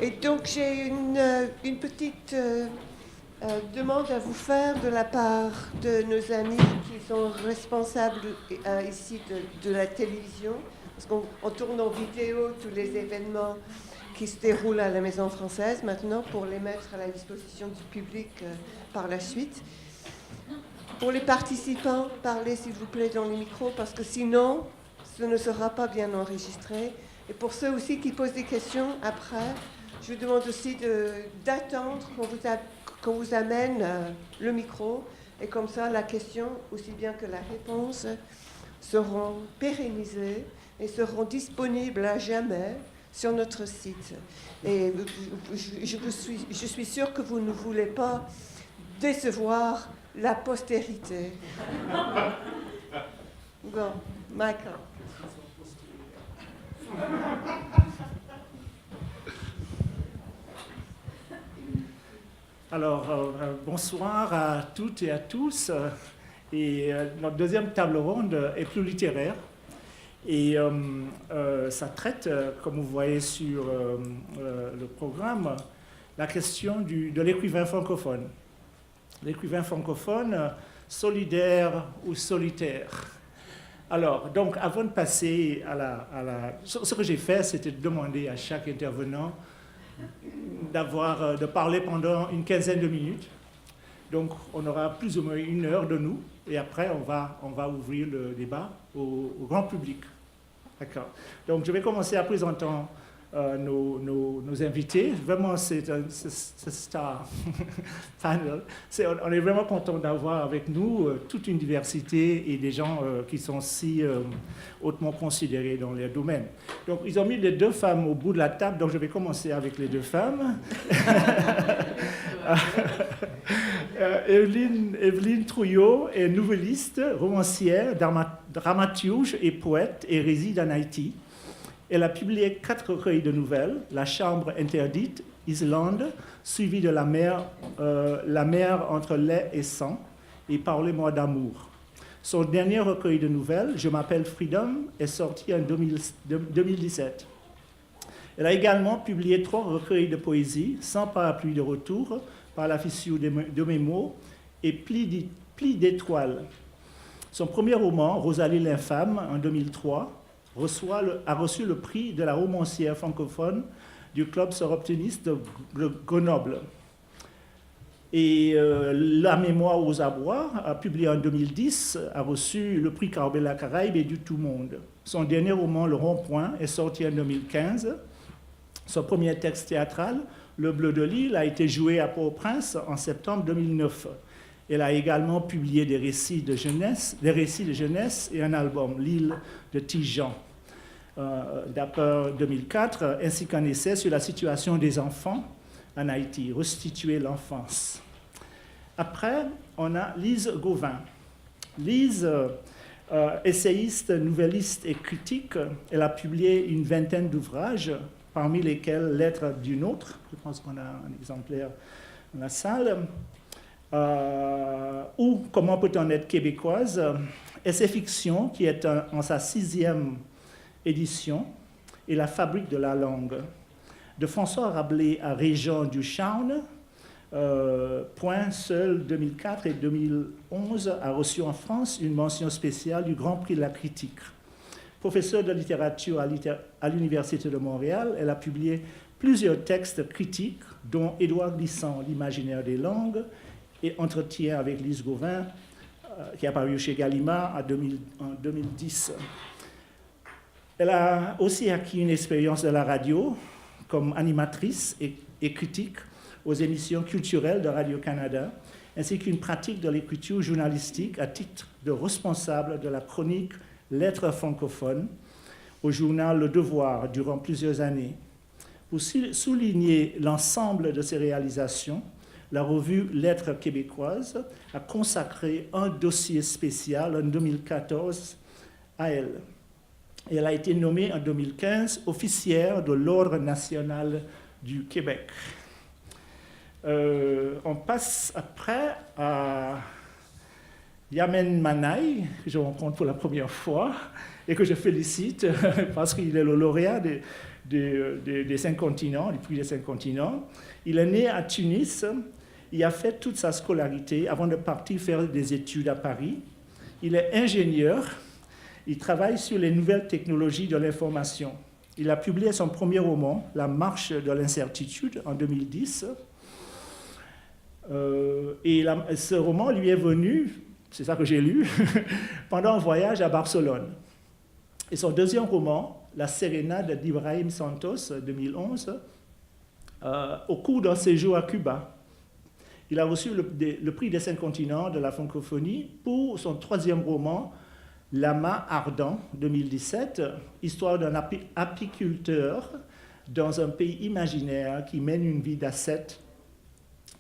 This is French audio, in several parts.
Et donc j'ai une petite demande à vous faire de la part de nos amis qui sont responsables ici de la télévision, parce qu'on tourne en vidéo tous les événements qui se déroulent à la Maison Française maintenant pour les mettre à la disposition du public par la suite. Pour les participants, parlez s'il vous plaît dans les micros parce que sinon ce ne sera pas bien enregistré. Et pour ceux aussi qui posent des questions après, je vous demande aussi d'attendre qu'on vous amène le micro. Et comme ça, la question, aussi bien que la réponse, seront pérennisées et seront disponibles à jamais sur notre site. Et je suis sûre que vous ne voulez pas décevoir la postérité. Bon, Michael. Alors, bonsoir à toutes et à tous. Notre deuxième table ronde est plus littéraire. Et ça traite, comme vous voyez sur le programme, la question de l'écrivain francophone. L'écrivain francophone, solidaire ou solitaire. Alors, donc, avant de passer ce que j'ai fait, c'était de demander à chaque intervenant de parler pendant une quinzaine de minutes. Donc, on aura plus ou moins 1 heure de nous, et après, on va ouvrir le débat au grand public. D'accord. Donc, je vais commencer à présenter nos invités. Vraiment, c'est star panel. On est vraiment content d'avoir avec nous toute une diversité et des gens qui sont si hautement considérés dans leur domaine. Donc, ils ont mis les 2 femmes au bout de la table, donc je vais commencer avec les 2 femmes. Evelyne Trouillot est nouvelliste, romancière, dramaturge et poète et réside en Haïti. Elle a publié 4 recueils de nouvelles, La Chambre interdite, Islande, suivi de La mer entre lait et sang, et Parlez-moi d'amour. Son dernier recueil de nouvelles, Je m'appelle Freedom, est sorti en 2017. Elle a également publié 3 recueils de poésie, Sans parapluie de retour, Par la fissure de mes mots, et Plis d'étoiles. Son premier roman, Rosalie l'infâme, en 2003, a reçu le prix de la romancière francophone du Club Soroptimiste de Grenoble. Et La mémoire aux abois, publié en 2010, a reçu le prix Carbella Caraïbes et du Tout Monde. Son dernier roman, Le Rond-Point, est sorti en 2015. Son premier texte théâtral, Le Bleu de l'île, a été joué à Port-au-Prince en septembre 2009. Elle a également publié des récits de jeunesse et un album, L'île de Tijan, d'après 2004, ainsi qu'un essai sur la situation des enfants en Haïti, Restituer l'enfance. Après, on a Lise Gauvin. Lise, essayiste, nouvelliste et critique, elle a publié une vingtaine d'ouvrages, parmi lesquels Lettres d'une autre, je pense qu'on a un exemplaire dans la salle, ou Comment peut-on être québécoise, Essai fiction, qui est en sa 6e édition, et La fabrique de la langue. De François Rabelais à Régent du Charne, Point Seul 2004 et 2011 a reçu en France une mention spéciale du Grand Prix de la critique. Professeure de littérature à l'Université de Montréal, elle a publié plusieurs textes critiques, dont Édouard Glissant, L'imaginaire des langues, et Entretien avec Lise Gauvin, qui a paru chez Gallimard en 2010. Elle a aussi acquis une expérience de la radio comme animatrice et critique aux émissions culturelles de Radio-Canada, ainsi qu'une pratique de l'écriture journalistique à titre de responsable de la chronique Lettres francophones au journal Le Devoir durant plusieurs années. Pour souligner l'ensemble de ses réalisations, la revue Lettres québécoises a consacré un dossier spécial en 2014 à elle. Et elle a été nommée en 2015 officière de l'Ordre national du Québec. On passe après à Yamen Manaï, que je rencontre pour la première fois et que je félicite parce qu'il est le lauréat des 5 continents, du prix des 5 continents. Il est né à Tunis. Il a fait toute sa scolarité avant de partir faire des études à Paris. Il est ingénieur. Il travaille sur les nouvelles technologies de l'information. Il a publié son premier roman, La marche de l'incertitude, en 2010. Ce roman lui est venu, c'est ça que j'ai lu, pendant un voyage à Barcelone. Et son deuxième roman, La sérénade d'Ibrahim Santos, 2011, au cours d'un séjour à Cuba. Il a reçu le prix des 5 continents de la francophonie pour son troisième roman, L'amas ardent, 2017, histoire d'un apiculteur dans un pays imaginaire qui mène une vie d'ascète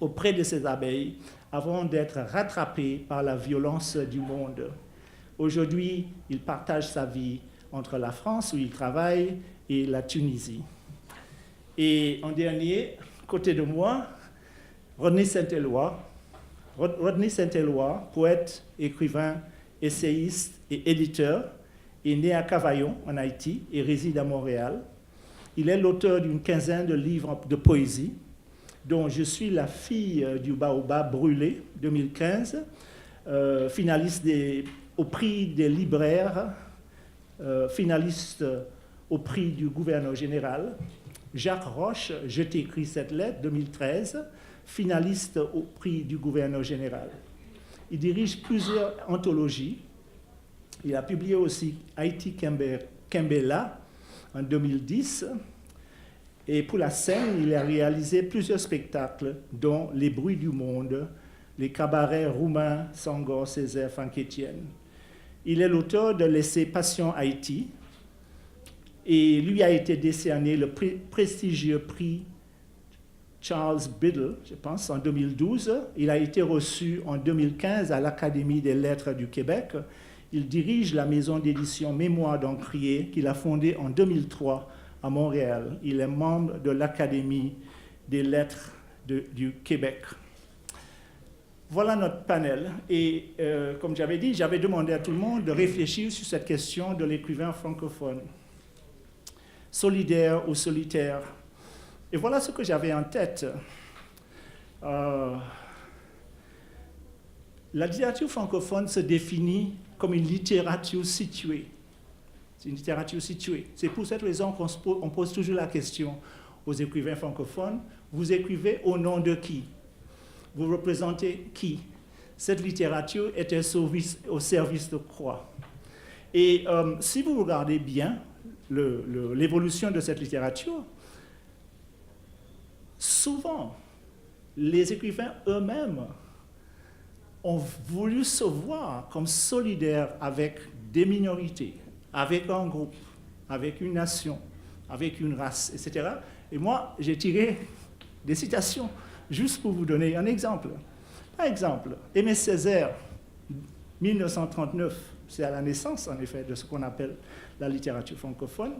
auprès de ses abeilles avant d'être rattrapé par la violence du monde. Aujourd'hui, il partage sa vie entre la France, où il travaille, et la Tunisie. Et en dernier, côté de moi, Rodney Saint-Éloi, poète, écrivain, essayiste et éditeur, est né à Cavaillon, en Haïti, et réside à Montréal. Il est l'auteur d'une quinzaine de livres de poésie, dont Je suis la fille du baobab brûlé, 2015, finaliste au prix des libraires, finaliste au prix du gouverneur général. Jacques Roche, Je t'écris cette lettre, 2013, finaliste au prix du gouverneur général. Il dirige plusieurs anthologies. Il a publié aussi Haïti Kembela en 2010. Et pour la scène, il a réalisé plusieurs spectacles, dont Les bruits du monde, les cabarets roumains, Sangor, Césaire, Franck-Étienne. Il est l'auteur de l'essai Passion Haïti, et lui a été décerné le prestigieux prix Charles Biddle, je pense, en 2012. Il a été reçu en 2015 à l'Académie des lettres du Québec. Il dirige la maison d'édition Mémoire d'Encrier qu'il a fondée en 2003 à Montréal. Il est membre de l'Académie des lettres du Québec. Voilà notre panel. Et comme j'avais dit, j'avais demandé à tout le monde de réfléchir sur cette question de l'écrivain francophone. Solidaire ou solitaire? Et voilà ce que j'avais en tête. La littérature francophone se définit comme une littérature située. C'est une littérature située. C'est pour cette raison qu'on pose toujours la question aux écrivains francophones. Vous écrivez au nom de qui? Vous représentez qui? Cette littérature est au service de quoi? Et si vous regardez bien l'évolution de cette littérature, souvent, les écrivains eux-mêmes ont voulu se voir comme solidaires avec des minorités, avec un groupe, avec une nation, avec une race, etc. Et moi, j'ai tiré des citations juste pour vous donner un exemple. Par exemple, Aimé Césaire, 1939, c'est à la naissance, en effet, de ce qu'on appelle la littérature francophone.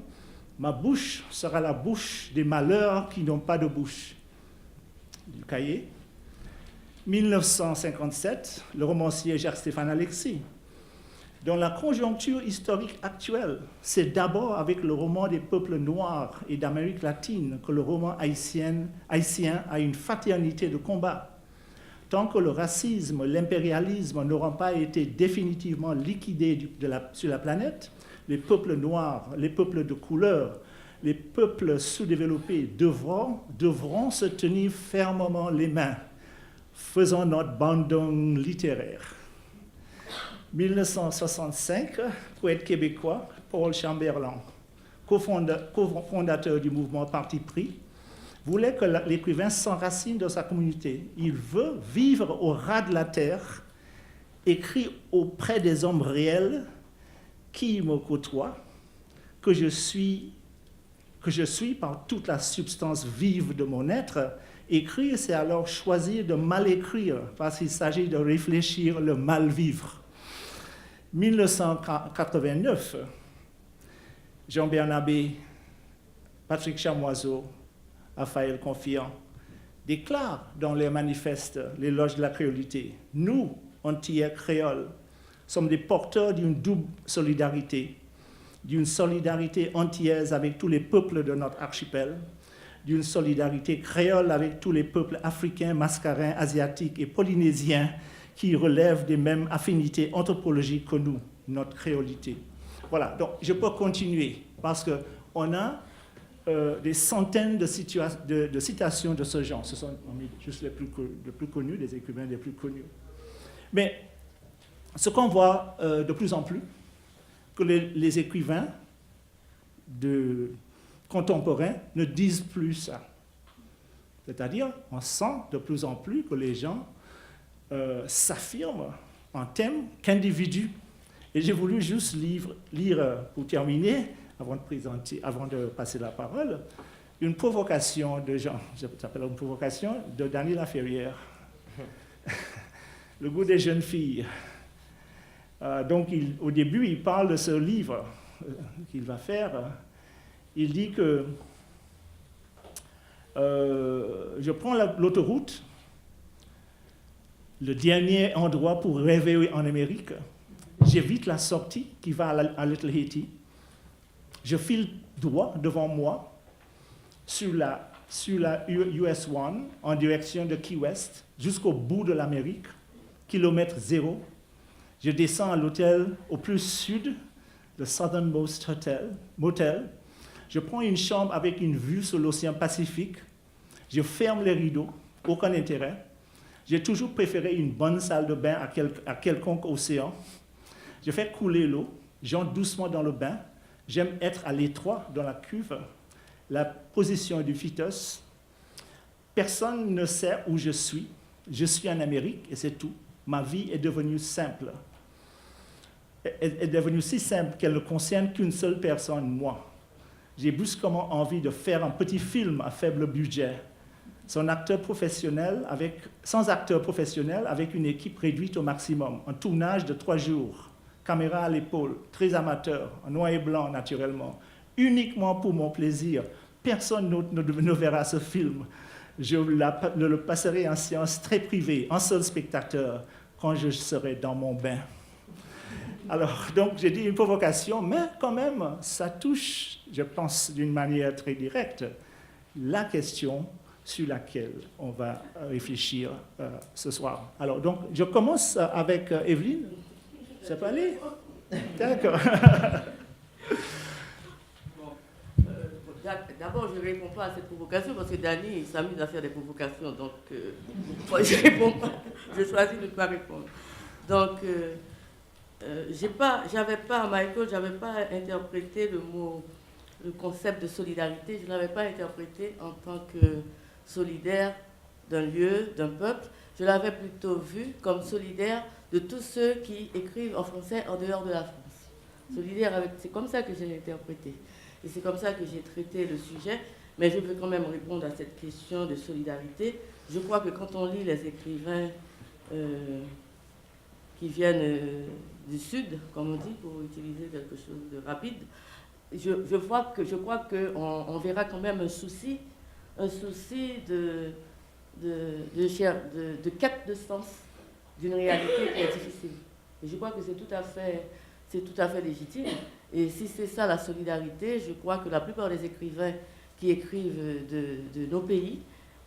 Ma bouche sera la bouche des malheurs qui n'ont pas de bouche. Du cahier. 1957, le romancier Jacques-Stéphane Alexis. Dans la conjoncture historique actuelle, c'est d'abord avec le roman des peuples noirs et d'Amérique latine que le roman haïtien a une fraternité de combat. Tant que le racisme, l'impérialisme n'auront pas été définitivement liquidés sur la planète, les peuples noirs, les peuples de couleur, les peuples sous-développés devront se tenir fermement les mains, faisant notre bandung littéraire. 1965, poète québécois, Paul Chamberlain, cofondateur du mouvement Parti pris, voulait que l'écrivain s'enracine dans sa communauté. Il veut vivre au ras de la terre, écrit auprès des hommes réels qui me côtoient, que je suis par toute la substance vive de mon être. Écrire, c'est alors choisir de mal écrire, parce qu'il s'agit de réfléchir le mal vivre. 1989, Jean Bernabé, Patrick Chamoiseau, Raphaël Confiant déclarent dans les manifestes l'éloge de la créolité. Nous, Antillais créoles, sommes des porteurs d'une double solidarité, d'une solidarité entière avec tous les peuples de notre archipel, d'une solidarité créole avec tous les peuples africains, mascarins, asiatiques et polynésiens qui relèvent des mêmes affinités anthropologiques que nous, notre créolité. Voilà, donc je peux continuer parce qu'on a des centaines de citations de ce genre. Ce sont juste les plus connus, les écrivains les plus connus. Mais ce qu'on voit de plus en plus, que les écrivains contemporains ne disent plus ça. C'est-à-dire, on sent de plus en plus que les gens s'affirment en thème qu'individus. Et j'ai voulu juste lire pour terminer, avant de passer la parole, une provocation de Jean, j'appelle une provocation de Dany Laferrière. Le goût des jeunes filles. Donc, au début, il parle de ce livre qu'il va faire. Il dit que je prends l'autoroute, le dernier endroit pour rêver en Amérique. J'évite la sortie qui va à Little Haiti. Je file droit devant moi sur la US 1 en direction de Key West jusqu'au bout de l'Amérique, kilomètre zéro. Je descends à l'hôtel au plus sud, le Southernmost Motel. Je prends une chambre avec une vue sur l'océan Pacifique. Je ferme les rideaux, aucun intérêt. J'ai toujours préféré une bonne salle de bain à quelconque océan. Je fais couler l'eau, j'entre doucement dans le bain. J'aime être à l'étroit dans la cuve, la position du fœtus. Personne ne sait où je suis. Je suis en Amérique et c'est tout. Ma vie est devenue simple. Est devenue si simple qu'elle ne concerne qu'une seule personne, moi. J'ai brusquement envie de faire un petit film à faible budget, sans acteur professionnel, avec une équipe réduite au maximum, un tournage de 3 jours, caméra à l'épaule, très amateur, en noir et blanc naturellement, uniquement pour mon plaisir. Personne ne verra ce film. Je le passerai en séance très privée, un seul spectateur, quand je serai dans mon bain. Alors, donc, j'ai dit une provocation, mais quand même, ça touche, je pense, d'une manière très directe, la question sur laquelle on va réfléchir ce soir. Alors, donc, je commence avec Evelyne. Ça peut aller? D'accord. D'abord, je ne réponds pas à cette provocation parce que Dany, il s'amuse à faire des provocations. Donc, moi, je ne réponds pas. Je choisis de ne pas répondre. Donc, Michael, je n'avais pas interprété le concept de solidarité, je ne l'avais pas interprété en tant que solidaire d'un lieu, d'un peuple. Je l'avais plutôt vu comme solidaire de tous ceux qui écrivent en français en dehors de la France. Solidaire avec, c'est comme ça que j'ai interprété. Et c'est comme ça que j'ai traité le sujet. Mais je veux quand même répondre à cette question de solidarité. Je crois que quand on lit les écrivains qui viennent du Sud, comme on dit, pour utiliser quelque chose de rapide, je crois qu'on verra quand même un souci de quête de sens d'une réalité qui est difficile. Et je crois que c'est tout à fait légitime. Et si c'est ça la solidarité, je crois que la plupart des écrivains qui écrivent de nos pays,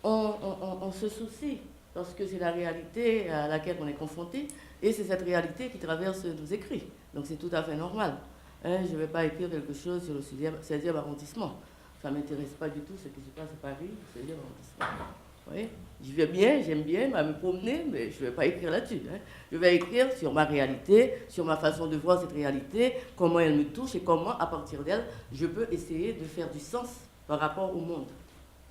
on se soucie, parce que c'est la réalité à laquelle on est confronté, et c'est cette réalité qui traverse nos écrits. Donc c'est tout à fait normal. Hein, je ne vais pas écrire quelque chose sur le 16e arrondissement. Ça ne m'intéresse pas du tout ce qui se passe à Paris, le 16e arrondissement. Oui, j'y vais bien, j'aime bien me promener, mais je ne vais pas écrire là-dessus. Hein. Je vais écrire sur ma réalité, sur ma façon de voir cette réalité, comment elle me touche et comment, à partir d'elle, je peux essayer de faire du sens par rapport au monde.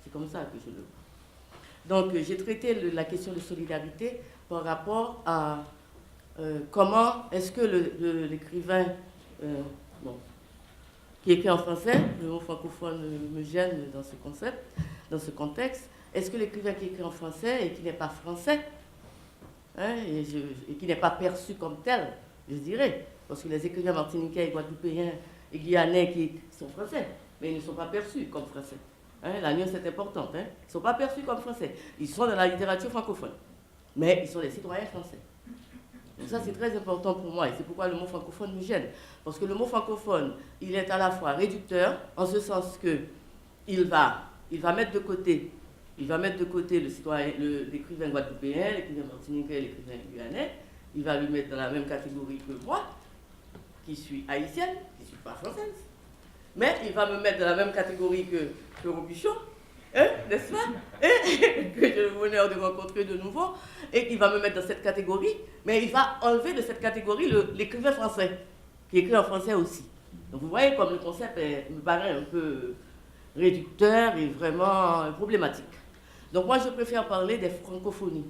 C'est comme ça que je le vois. Donc, j'ai traité la question de solidarité par rapport à comment est-ce que l'écrivain qui écrit en français, le mot francophone me gêne dans ce concept, dans ce contexte. Est-ce que l'écrivain qui écrit en français et qui n'est pas français, hein, et qui n'est pas perçu comme tel, je dirais, parce que les écrivains martiniquais, guadeloupéens et guyanais qui sont français, mais ils ne sont pas perçus comme français. Hein, la nuance est importante. Hein, ils ne sont pas perçus comme français. Ils sont dans la littérature francophone, mais ils sont des citoyens français. Donc ça, c'est très important pour moi, et c'est pourquoi le mot francophone me gêne. Parce que le mot francophone, il est à la fois réducteur, en ce sens que il va mettre de côté l'écrivain guadeloupéen, l'écrivain martiniquais, l'écrivain guyanais. Il va le mettre dans la même catégorie que moi, qui suis haïtienne, qui ne suis pas française. Mais il va me mettre dans la même catégorie que Robuchon, hein, n'est-ce pas? Et que j'ai le bonheur de rencontrer de nouveau. Et il va me mettre dans cette catégorie, mais il va enlever de cette catégorie l'écrivain français, qui écrit en français aussi. Donc vous voyez comme le concept me paraît un peu réducteur et vraiment problématique. Donc moi je préfère parler des francophonies.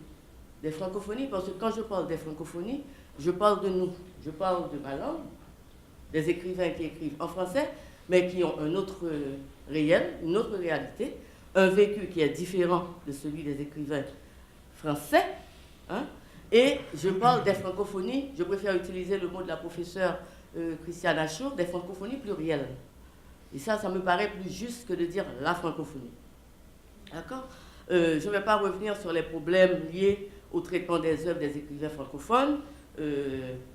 Des francophonies parce que quand je parle des francophonies, je parle de nous, je parle de ma langue, des écrivains qui écrivent en français, mais qui ont un autre réel, une autre réalité, un vécu qui est différent de celui des écrivains français. Hein, et je parle des francophonies, je préfère utiliser le mot de la professeure Christiane Achour, des francophonies plurielles. Et ça me paraît plus juste que de dire la francophonie. D'accord? Je ne vais pas revenir sur les problèmes liés au traitement des œuvres des écrivains francophones,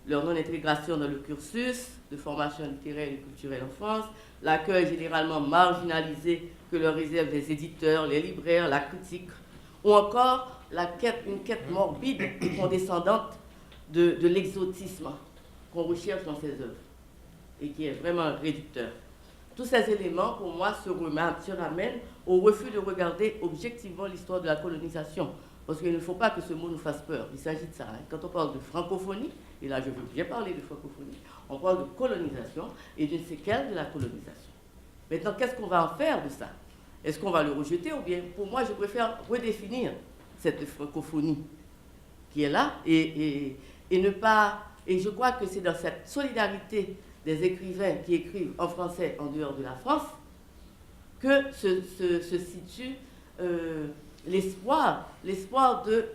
leur non-intégration dans le cursus de formation littéraire et culturelle en France, l'accueil généralement marginalisé que leur réservent les éditeurs, les libraires, la critique, ou encore une quête morbide et condescendante de l'exotisme qu'on recherche dans ces œuvres et qui est vraiment réducteur. Tous ces éléments, pour moi, se ramènent au refus de regarder objectivement l'histoire de la colonisation. Parce qu'il ne faut pas que ce mot nous fasse peur. Il s'agit de ça. Hein. Quand on parle de francophonie, et là je veux bien parler de francophonie, on parle de colonisation et d'une séquelle de la colonisation. Maintenant, qu'est-ce qu'on va en faire de ça? Est-ce qu'on va le rejeter ou bien, pour moi, je préfère redéfinir cette francophonie qui est là et ne pas... Et je crois que c'est dans cette solidarité des écrivains qui écrivent en français en dehors de la France que se situe l'espoir de,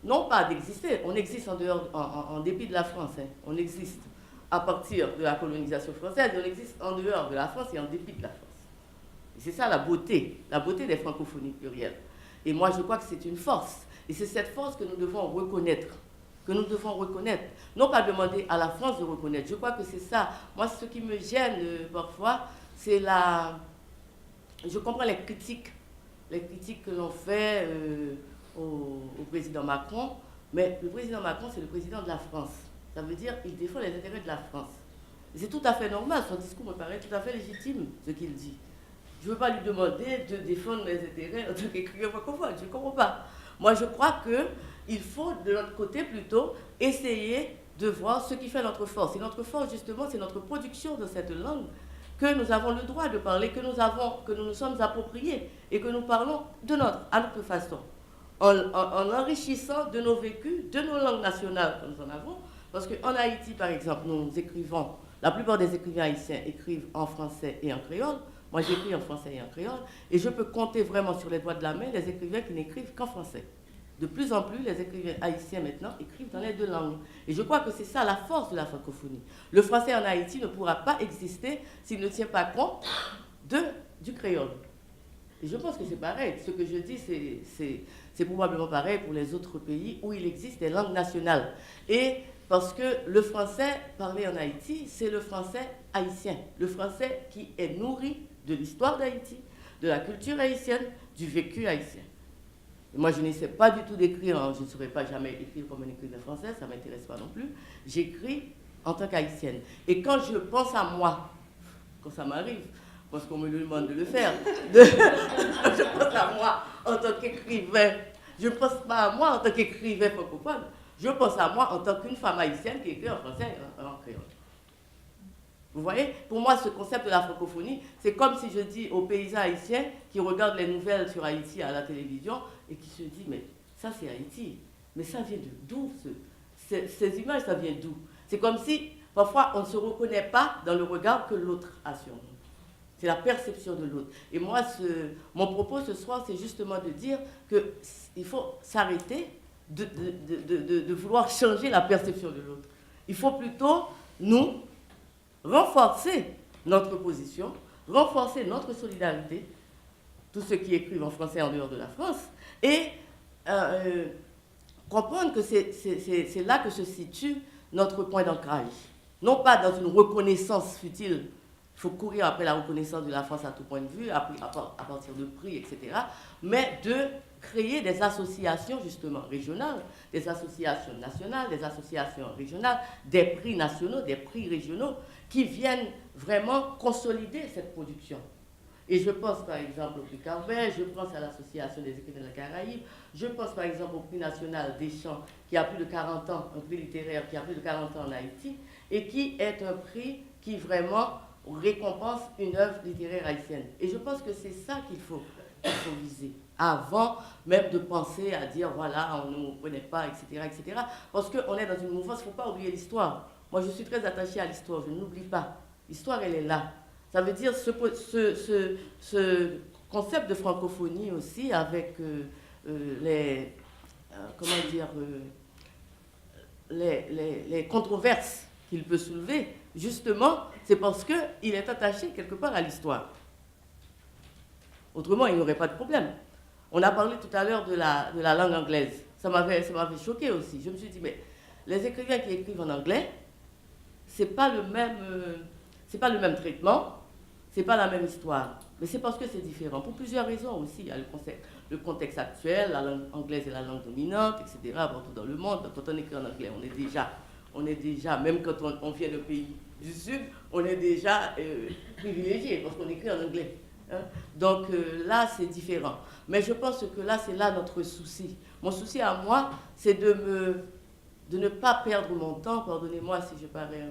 non pas d'exister, on existe en dépit de la France, hein, on existe à partir de la colonisation française, on existe en dehors de la France et en dépit de la France. Et c'est ça la beauté des francophonies plurielles. Et moi je crois que c'est une force, et c'est cette force que nous devons reconnaître. Non pas demander à la France de reconnaître. Je crois que c'est ça. Moi, ce qui me gêne parfois, c'est je comprends les critiques que l'on fait au président Macron, mais le président Macron, c'est le président de la France. Ça veut dire qu'il défend les intérêts de la France. Et c'est tout à fait normal, son discours me paraît tout à fait légitime, ce qu'il dit. Je ne veux pas lui demander de défendre mes intérêts en tant qu'écrivain francophone, je ne comprends pas. Moi, je crois qu'il faut, de notre côté, plutôt essayer de voir ce qui fait notre force. Et notre force, justement, c'est notre production de cette langue que nous avons le droit de parler, que nous nous sommes appropriés et que nous parlons à notre façon, en enrichissant de nos vécus, de nos langues nationales que nous en avons. Parce qu'en Haïti, par exemple, nous écrivons, la plupart des écrivains haïtiens écrivent en français et en créole. Moi, j'écris en français et en créole, et je peux compter vraiment sur les doigts de la main les écrivains qui n'écrivent qu'en français. De plus en plus, les écrivains haïtiens maintenant écrivent dans les deux langues. Et je crois que c'est ça la force de la francophonie. Le français en Haïti ne pourra pas exister s'il ne tient pas compte du créole. Et je pense que c'est pareil. Ce que je dis, c'est probablement pareil pour les autres pays où il existe des langues nationales. Et parce que le français parlé en Haïti, c'est le français haïtien. Le français qui est nourri de l'histoire d'Haïti, de la culture haïtienne, du vécu haïtien. Et moi, je n'essaie pas du tout d'écrire, je ne saurais pas jamais écrire comme un écrivain français, ça ne m'intéresse pas non plus. J'écris en tant qu'haïtienne. Et quand je pense à moi, quand ça m'arrive, parce qu'on me demande de le faire, je pense à moi en tant qu'écrivain. Je ne pense pas à moi en tant qu'écrivain francophone, je pense à moi en tant qu'une femme haïtienne qui écrit en français et en créole. Vous voyez, pour moi, ce concept de la francophonie, c'est comme si je dis aux paysans haïtiens qui regardent les nouvelles sur Haïti à la télévision et qui se disent, mais ça c'est Haïti, mais ça vient d'où ces images, ça vient d'où? C'est comme si, parfois, on ne se reconnaît pas dans le regard que l'autre a sur nous. C'est la perception de l'autre. Et moi, mon propos ce soir, c'est justement de dire qu'il faut s'arrêter de vouloir changer la perception de l'autre. Il faut plutôt, nous, renforcer notre position, renforcer notre solidarité, tous ceux qui écrivent en français en dehors de la France, et comprendre que c'est là que se situe notre point d'ancrage. Non pas dans une reconnaissance futile, il faut courir après la reconnaissance de la France à tout point de vue, à partir de prix, etc., mais de créer des associations justement régionales, des associations nationales, des associations régionales, des prix nationaux, des prix régionaux, qui viennent vraiment consolider cette production. Et je pense par exemple au prix Carbet, je pense à l'Association des écrivains de la Caraïbe, je pense par exemple au prix national des Champs, qui a plus de 40 ans, un prix littéraire qui a plus de 40 ans en Haïti, et qui est un prix qui vraiment récompense une œuvre littéraire haïtienne. Et je pense que c'est ça qu'il faut viser, avant même de penser à dire, voilà, on ne nous connaît pas, etc., etc. Parce qu'on est dans une mouvance, il ne faut pas oublier l'histoire. Moi, je suis très attachée à l'histoire, je ne l'oublie pas. L'histoire, elle est là. Ça veut dire ce concept de francophonie aussi, avec les controverses qu'il peut soulever, justement, c'est parce qu'il est attaché quelque part à l'histoire. Autrement, il n'y aurait pas de problème. On a parlé tout à l'heure de la langue anglaise. Ça m'avait choqué aussi. Je me suis dit, mais les écrivains qui écrivent en anglais, c'est pas le même traitement, c'est pas la même histoire. Mais c'est parce que c'est différent. Pour plusieurs raisons aussi. Il y a le contexte actuel, la langue anglaise est la langue dominante, etc. Partout dans le monde. Quand on écrit en anglais, on est déjà, même quand on vient d'un pays du Sud, on est déjà privilégié parce qu'on écrit en anglais. Hein? Donc là, c'est différent. Mais je pense que là, c'est là notre souci. Mon souci à moi, c'est de ne pas perdre mon temps, pardonnez-moi si je parais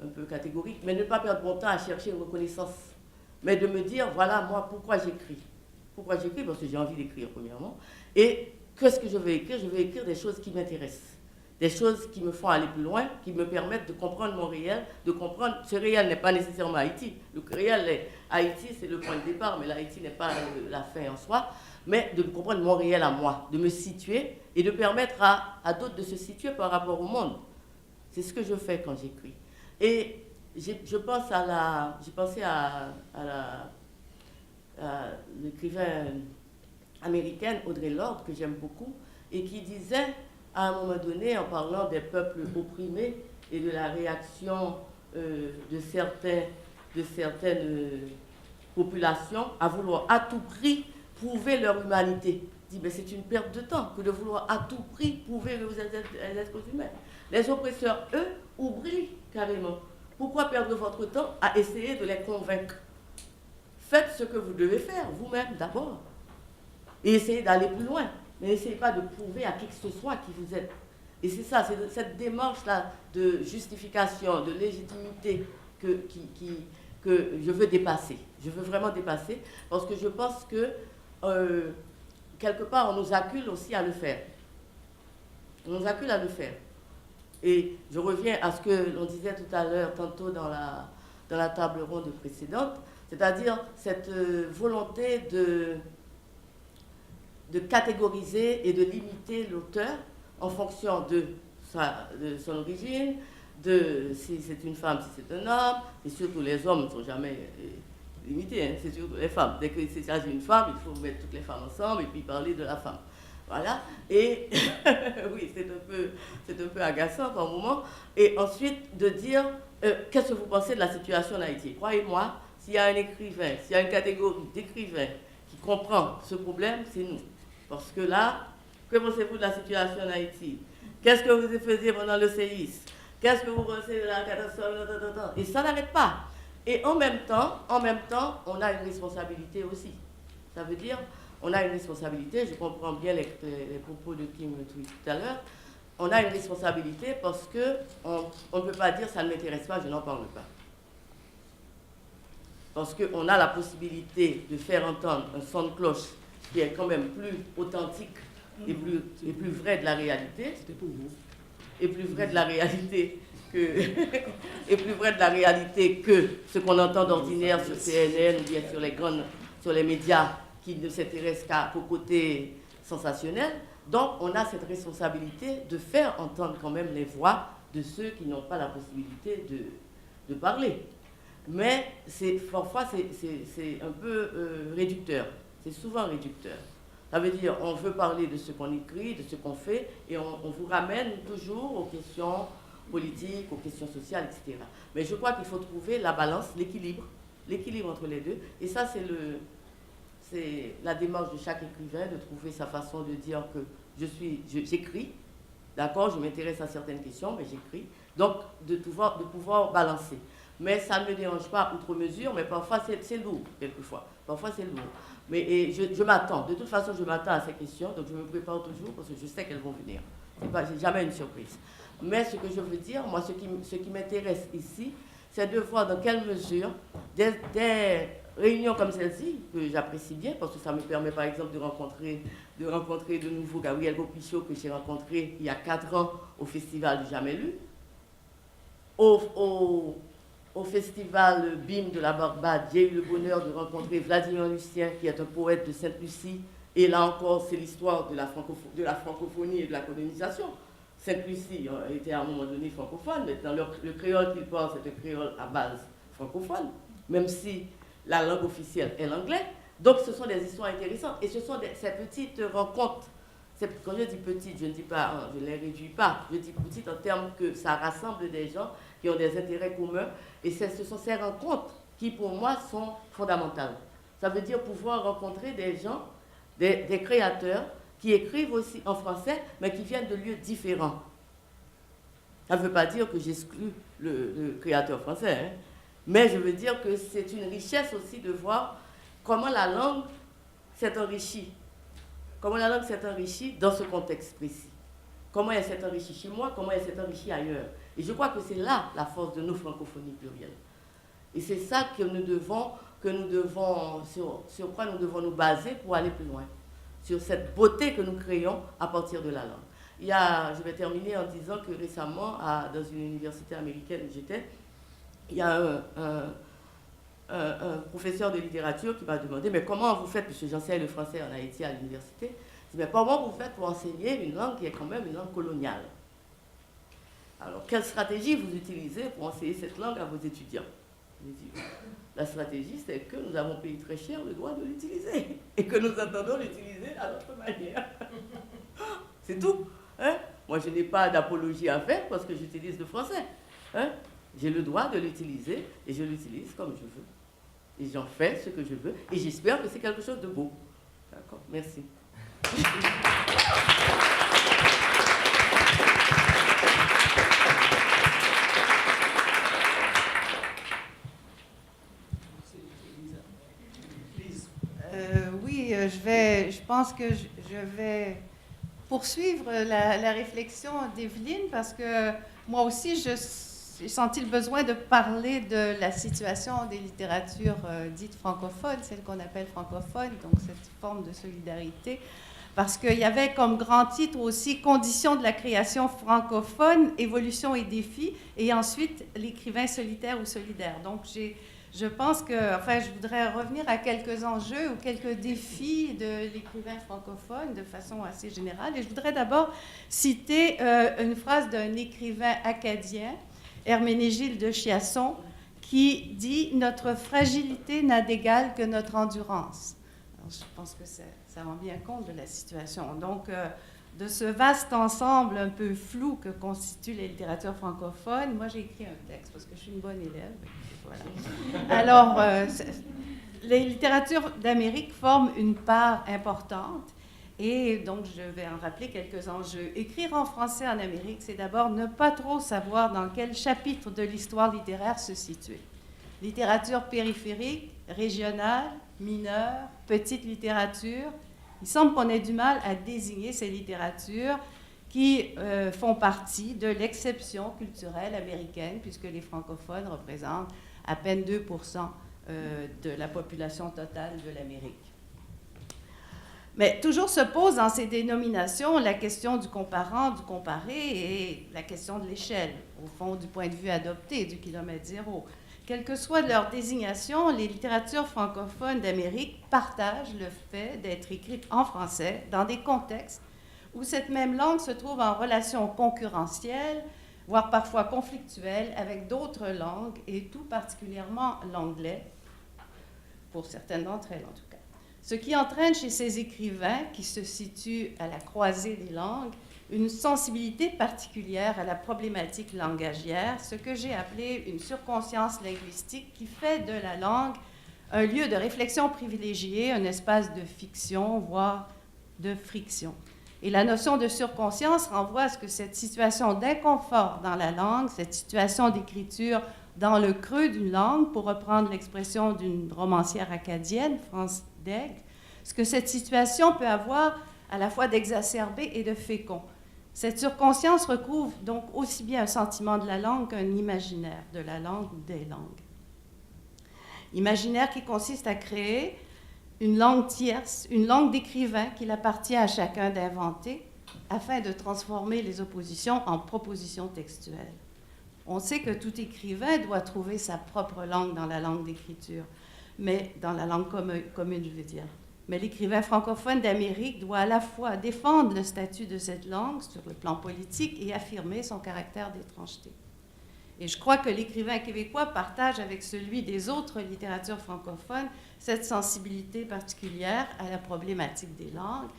un peu catégorique, mais ne pas perdre mon temps à chercher une reconnaissance. Mais de me dire, voilà, moi, pourquoi j'écris. Pourquoi j'écris? Parce que j'ai envie d'écrire, premièrement. Et qu'est-ce que je vais écrire? Je vais écrire des choses qui m'intéressent. Des choses qui me font aller plus loin, qui me permettent de comprendre mon réel, de comprendre... Ce réel n'est pas nécessairement Haïti. Le réel, Haïti, c'est le point de départ, mais l'Haïti n'est pas la fin en soi. Mais de comprendre mon réel à moi, de me situer et de permettre à d'autres de se situer par rapport au monde. C'est ce que je fais quand j'écris. Et je pense j'ai pensé à l'écrivain américaine Audre Lorde, que j'aime beaucoup, et qui disait, à un moment donné, en parlant des peuples opprimés et de la réaction de certaines populations à vouloir à tout prix prouver leur humanité. Il dit, mais c'est une perte de temps que de vouloir à tout prix prouver que vous êtes des êtres humains. Les oppresseurs, eux, oublient carrément. Pourquoi perdre votre temps à essayer de les convaincre? Faites ce que vous devez faire, vous-même d'abord. Et essayez d'aller plus loin. Mais n'essayez pas de prouver à qui que ce soit qui vous êtes. Et c'est ça, c'est cette démarche-là de justification, de légitimité que je veux dépasser. Je veux vraiment dépasser parce que je pense que quelque part, on nous accule aussi à le faire. On nous accule à le faire. Et je reviens à ce que l'on disait tout à l'heure, tantôt dans la table ronde précédente, c'est-à-dire cette volonté de catégoriser et de limiter l'auteur en fonction de son origine, de si c'est une femme, si c'est un homme, et surtout les hommes ne sont jamais limités, hein, c'est surtout les femmes. Dès qu'il s'agit d'une femme, il faut mettre toutes les femmes ensemble et puis parler de la femme. Voilà, et oui, c'est un peu agaçant par moment. Et ensuite, de dire, qu'est-ce que vous pensez de la situation en Haïti? Croyez-moi, s'il y a un écrivain, s'il y a une catégorie d'écrivains qui comprend ce problème, c'est nous. Parce que là, que pensez-vous de la situation en Haïti? Qu'est-ce que vous faisiez pendant le séisme? Qu'est-ce que vous pensez de la catastrophe? Et ça n'arrête pas. Et en même temps, on a une responsabilité aussi. Ça veut dire, on a une responsabilité, je comprends bien les propos de Kim tout à l'heure, on a une responsabilité parce qu'on ne peut pas dire ça ne m'intéresse pas, je n'en parle pas. Parce qu'on a la possibilité de faire entendre un son de cloche qui est quand même plus authentique et plus vrai de la réalité. C'était pour vous. Et plus vrai de la réalité que ce qu'on entend d'ordinaire sur CNN ou bien sur les médias qui ne s'intéressent qu'au côté sensationnel. Donc, on a cette responsabilité de faire entendre quand même les voix de ceux qui n'ont pas la possibilité de parler. Mais parfois, c'est un peu réducteur. C'est souvent réducteur. Ça veut dire on veut parler de ce qu'on écrit, de ce qu'on fait, et on vous ramène toujours aux questions politiques, aux questions sociales, etc. Mais je crois qu'il faut trouver la balance, l'équilibre entre les deux. Et ça, c'est la démarche de chaque écrivain, de trouver sa façon de dire que j'écris, d'accord, je m'intéresse à certaines questions, mais j'écris. Donc, de pouvoir balancer. Mais ça ne me dérange pas outre mesure, mais parfois c'est lourd, quelquefois. Parfois c'est lourd. Mais je m'attends, de toute façon je m'attends à ces questions, donc je me prépare toujours parce que je sais qu'elles vont venir. C'est jamais une surprise. Mais ce que je veux dire, moi ce qui m'intéresse ici, c'est de voir dans quelle mesure des réunions comme celle-ci, que j'apprécie bien, parce que ça me permet par exemple de rencontrer de nouveau Gabriel Gopichot, que j'ai rencontré il y a 4 ans au Festival du Jamais Lu, au festival BIM de la Barbade, j'ai eu le bonheur de rencontrer Vladimir Lucien, qui est un poète de Sainte-Lucie. Et là encore, c'est l'histoire de la francophonie et de la colonisation. Sainte-Lucie était à un moment donné francophone, mais dans le créole qu'il parle, c'est un créole à base francophone, même si la langue officielle est l'anglais. Donc ce sont des histoires intéressantes. Et ce sont ces petites rencontres. Quand je dis petites, je ne dis pas, je ne les réduis pas. Je dis petites en termes que ça rassemble des gens qui ont des intérêts communs. Et ce sont ces rencontres qui, pour moi, sont fondamentales. Ça veut dire pouvoir rencontrer des gens, des créateurs, qui écrivent aussi en français, mais qui viennent de lieux différents. Ça ne veut pas dire que j'exclus le créateur français, hein. Mais je veux dire que c'est une richesse aussi de voir comment la langue s'est enrichie. Comment la langue s'est enrichie dans ce contexte précis. Comment elle s'est enrichie chez moi, comment elle s'est enrichie ailleurs. Et je crois que c'est là la force de nos francophonies plurielles. Et c'est ça sur quoi nous devons nous baser pour aller plus loin. Sur cette beauté que nous créons à partir de la langue. Je vais terminer en disant que récemment, dans une université américaine où j'étais, il y a un professeur de littérature qui m'a demandé « Mais comment vous faites ?» Puisque j'enseigne le français en Haïti à l'université. Je dis « Mais comment vous faites pour enseigner une langue qui est quand même une langue coloniale ?» Alors, quelle stratégie vous utilisez pour enseigner cette langue à vos étudiants? Je dis, la stratégie, c'est que nous avons payé très cher le droit de l'utiliser et que nous entendons l'utiliser à notre manière. C'est tout. Hein? Moi, je n'ai pas d'apologie à faire parce que j'utilise le français. Hein? J'ai le droit de l'utiliser et je l'utilise comme je veux. Et j'en fais ce que je veux et j'espère que c'est quelque chose de beau. D'accord? Merci. Je pense que je vais poursuivre la réflexion d'Evelyne parce que moi aussi, j'ai senti le besoin de parler de la situation des littératures dites francophones, celles qu'on appelle francophones, donc cette forme de solidarité, parce qu'il y avait comme grand titre aussi « Conditions de la création francophone, évolution et défis », et ensuite « L'écrivain solitaire ou solidaire ». Donc, je pense que, je voudrais revenir à quelques enjeux ou quelques défis de l'écrivain francophone de façon assez générale. Et je voudrais d'abord citer une phrase d'un écrivain acadien, Herménégilde de Chiasson, qui dit « Notre fragilité n'a d'égal que notre endurance ». Alors, je pense que ça rend bien compte de la situation. Donc, de ce vaste ensemble un peu flou que constituent les littératures francophones, moi j'ai écrit un texte parce que je suis une bonne élève. Voilà. Alors, les littératures d'Amérique forment une part importante et donc je vais en rappeler quelques enjeux. Écrire en français en Amérique, c'est d'abord ne pas trop savoir dans quel chapitre de l'histoire littéraire se situer. Littérature périphérique, régionale, mineure, petite littérature. Il semble qu'on ait du mal à désigner ces littératures qui font partie de l'exception culturelle américaine, puisque les francophones représentent à peine 2% de la population totale de l'Amérique. Mais toujours se pose dans ces dénominations la question du comparant, du comparé et la question de l'échelle, au fond, du point de vue adopté, du kilomètre zéro. Quelle que soit leur désignation, les littératures francophones d'Amérique partagent le fait d'être écrites en français dans des contextes où cette même langue se trouve en relation concurrentielle, voire parfois conflictuelle, avec d'autres langues, et tout particulièrement l'anglais, pour certaines d'entre elles en tout cas. Ce qui entraîne chez ces écrivains, qui se situent à la croisée des langues, une sensibilité particulière à la problématique langagière, ce que j'ai appelé une surconscience linguistique qui fait de la langue un lieu de réflexion privilégié, un espace de fiction, voire de friction. Et la notion de surconscience renvoie à ce que cette situation d'inconfort dans la langue, cette situation d'écriture dans le creux d'une langue, pour reprendre l'expression d'une romancière acadienne, France Daigle, ce que cette situation peut avoir à la fois d'exacerbé et de fécond. Cette surconscience recouvre donc aussi bien un sentiment de la langue qu'un imaginaire de la langue ou des langues. Imaginaire qui consiste à créer une langue tierce, une langue d'écrivain qu'il appartient à chacun d'inventer afin de transformer les oppositions en propositions textuelles. On sait que tout écrivain doit trouver sa propre langue dans la langue d'écriture, mais dans la langue commune, je veux dire. Mais l'écrivain francophone d'Amérique doit à la fois défendre le statut de cette langue sur le plan politique et affirmer son caractère d'étrangeté. Et je crois que l'écrivain québécois partage avec celui des autres littératures francophones cette sensibilité particulière à la problématique des langues,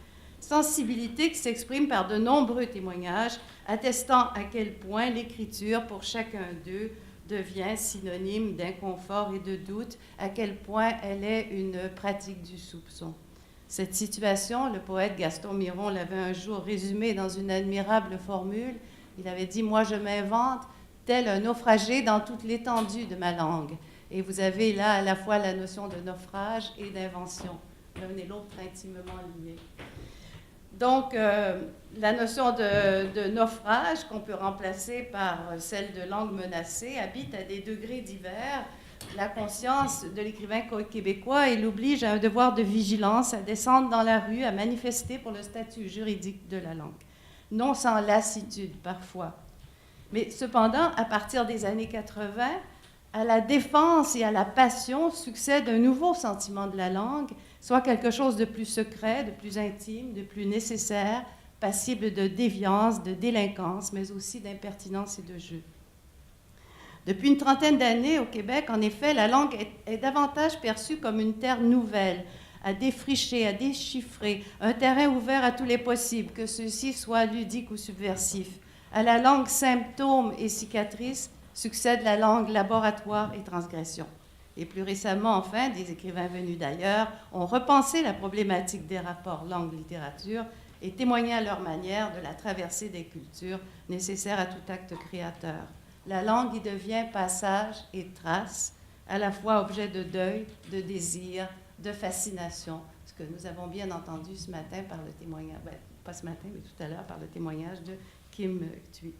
sensibilité qui s'exprime par de nombreux témoignages attestant à quel point l'écriture, pour chacun d'eux, devient synonyme d'inconfort et de doute, à quel point elle est une pratique du soupçon. Cette situation, le poète Gaston Miron l'avait un jour résumée dans une admirable formule. Il avait dit « Moi, je m'invente tel un naufragé dans toute l'étendue de ma langue ». Et vous avez là à la fois la notion de naufrage et d'invention, l'un et l'autre intimement liés. Donc, la notion de naufrage, qu'on peut remplacer par celle de langue menacée, habite à des degrés divers la conscience de l'écrivain québécois et l'oblige à un devoir de vigilance, à descendre dans la rue, à manifester pour le statut juridique de la langue. Non sans lassitude, parfois. Mais cependant, à partir des années 80, à la défense et à la passion succède un nouveau sentiment de la langue, soit quelque chose de plus secret, de plus intime, de plus nécessaire, passible de déviance, de délinquance, mais aussi d'impertinence et de jeu. Depuis une trentaine d'années au Québec, en effet, la langue est davantage perçue comme une terre nouvelle, à défricher, à déchiffrer, un terrain ouvert à tous les possibles, que ceux-ci soient ludiques ou subversifs. À la langue symptôme et cicatrice succède la langue laboratoire et transgression. Et plus récemment, enfin, des écrivains venus d'ailleurs ont repensé la problématique des rapports langue-littérature et témoigné à leur manière de la traversée des cultures nécessaire à tout acte créateur. La langue y devient passage et trace, à la fois objet de deuil, de désir, de fascination, ce que nous avons bien entendu ce matin par le témoignage, pas ce matin, mais tout à l'heure par le témoignage de Kim Thuy.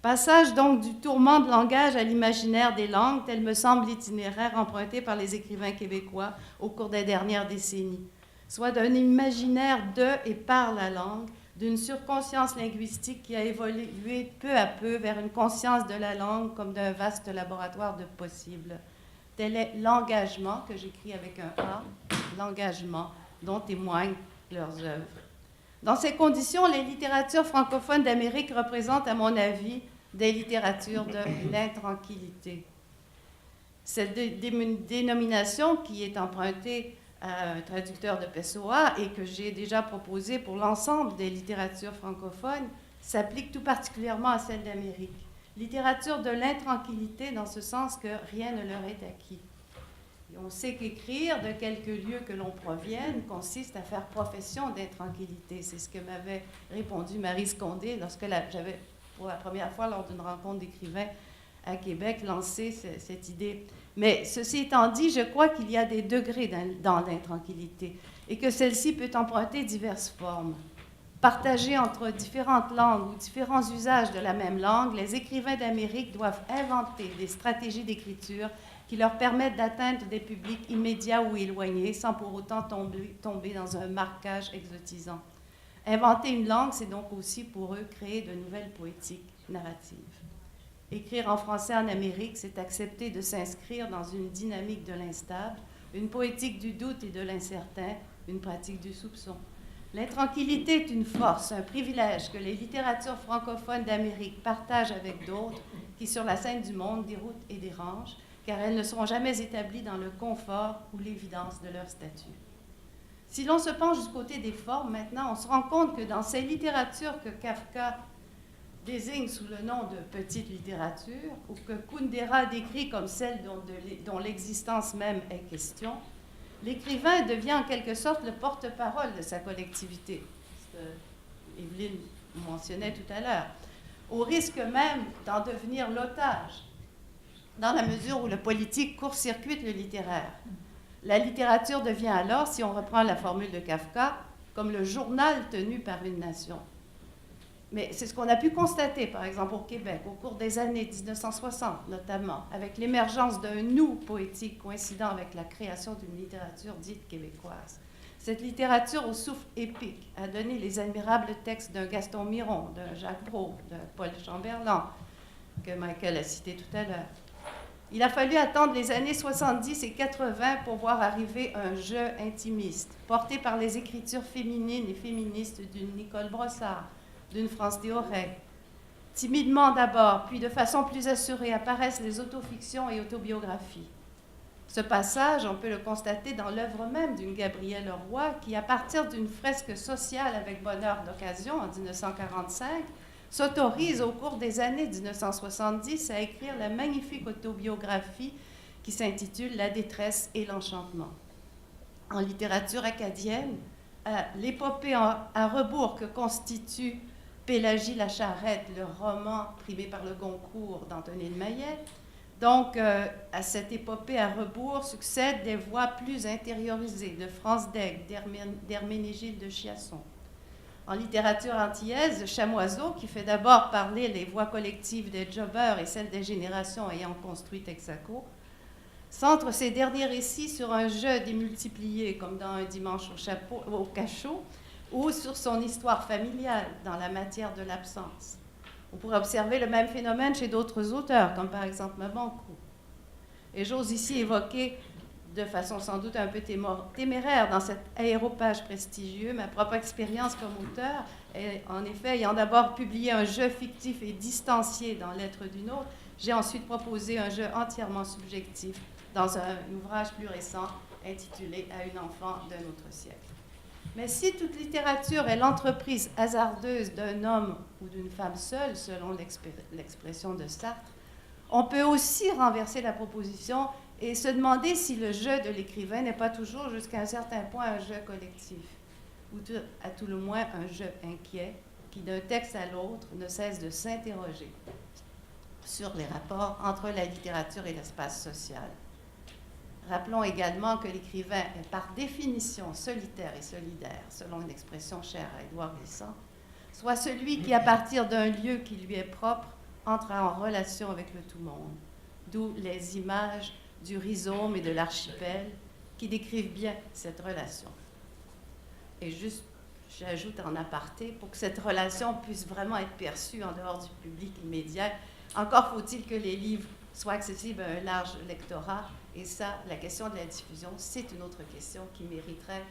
Passage donc du tourment de langage à l'imaginaire des langues, tel me semble l'itinéraire emprunté par les écrivains québécois au cours des dernières décennies, soit d'un imaginaire de et par la langue, d'une surconscience linguistique qui a évolué peu à peu vers une conscience de la langue comme d'un vaste laboratoire de possibles. Tel est l'engagement, que j'écris avec un A, l'engagement dont témoignent leurs œuvres. Dans ces conditions, les littératures francophones d'Amérique représentent, à mon avis, des littératures de l'intranquillité. Cette dénomination, qui est empruntée à un traducteur de Pessoa et que j'ai déjà proposée pour l'ensemble des littératures francophones, s'applique tout particulièrement à celle d'Amérique. Littérature de l'intranquillité dans ce sens que rien ne leur est acquis. Et on sait qu'écrire de quelque lieu que l'on provienne consiste à faire profession d'intranquillité. C'est ce que m'avait répondu Marie Scondé lorsque j'avais, pour la première fois, lors d'une rencontre d'écrivains à Québec, lancé cette idée. Mais ceci étant dit, je crois qu'il y a des degrés dans l'intranquillité et que celle-ci peut emprunter diverses formes. Partagés entre différentes langues ou différents usages de la même langue, les écrivains d'Amérique doivent inventer des stratégies d'écriture qui leur permettent d'atteindre des publics immédiats ou éloignés sans pour autant tomber dans un marquage exotisant. Inventer une langue, c'est donc aussi pour eux créer de nouvelles poétiques narratives. Écrire en français en Amérique, c'est accepter de s'inscrire dans une dynamique de l'instable, une poétique du doute et de l'incertain, une pratique du soupçon. L'intranquillité est une force, un privilège que les littératures francophones d'Amérique partagent avec d'autres qui, sur la scène du monde, déroutent et dérangent, car elles ne seront jamais établies dans le confort ou l'évidence de leur statut. Si l'on se penche du côté des formes, maintenant, on se rend compte que dans ces littératures que Kafka désigne sous le nom de petite littérature, ou que Kundera décrit comme celle dont l'existence même est question, l'écrivain devient en quelque sorte le porte-parole de sa collectivité, ce que Evelyne mentionnait tout à l'heure, au risque même d'en devenir l'otage, dans la mesure où le politique court-circuite le littéraire. La littérature devient alors, si on reprend la formule de Kafka, comme le journal tenu par une nation. Mais c'est ce qu'on a pu constater, par exemple, au Québec, au cours des années 1960, notamment, avec l'émergence d'un nous poétique coïncidant avec la création d'une littérature dite québécoise. Cette littérature au souffle épique a donné les admirables textes d'un Gaston Miron, d'un Jacques Brault, d'un Paul Chamberlain, que Michael a cité tout à l'heure. Il a fallu attendre les années 70 et 80 pour voir arriver un jeu intimiste, porté par les écritures féminines et féministes d'une Nicole Brossard, d'une France Déoret. Timidement d'abord, puis de façon plus assurée, apparaissent les autofictions et autobiographies. Ce passage, on peut le constater dans l'œuvre même d'une Gabrielle Roy, qui, à partir d'une fresque sociale avec bonheur d'occasion en 1945, s'autorise au cours des années 1970 à écrire la magnifique autobiographie qui s'intitule « La détresse et l'enchantement ». En littérature acadienne, l'épopée à rebours que constitue Pélagie la Charrette, le roman primé par le Goncourt d'Antonine Maillet, donc à cette épopée à rebours succèdent des voix plus intériorisées de France Daigle, d'Herménégilde de Chiasson. En littérature antillaise, Chamoiseau, qui fait d'abord parler les voix collectives des jobbers et celles des générations ayant construit Texaco, centre ses derniers récits sur un jeu démultiplié, comme dans Un dimanche au cachot, ou sur son histoire familiale dans La matière de l'absence. On pourrait observer le même phénomène chez d'autres auteurs, comme par exemple Mabankou. Et j'ose ici évoquer, de façon sans doute un peu téméraire dans cet aéropage prestigieux, ma propre expérience comme auteur, et en effet, ayant d'abord publié un jeu fictif et distancié dans Lettres d'une autre, j'ai ensuite proposé un jeu entièrement subjectif dans un ouvrage plus récent intitulé « À une enfant d'un autre siècle ». Mais si toute littérature est l'entreprise hasardeuse d'un homme ou d'une femme seule, selon l'expression de Sartre, on peut aussi renverser la proposition et se demander si le jeu de l'écrivain n'est pas toujours, jusqu'à un certain point, un jeu collectif, ou à tout le moins un jeu inquiet, qui d'un texte à l'autre ne cesse de s'interroger sur les rapports entre la littérature et l'espace social. Rappelons également que l'écrivain est par définition solitaire et solidaire, selon une expression chère à Édouard Glissant, soit celui qui, à partir d'un lieu qui lui est propre, entre en relation avec le tout-monde, d'où les images du rhizome et de l'archipel qui décrivent bien cette relation. Et juste, j'ajoute en aparté, pour que cette relation puisse vraiment être perçue en dehors du public immédiat, encore faut-il que les livres soient accessibles à un large lectorat. Et ça, la question de la diffusion, c'est une autre question qui mériterait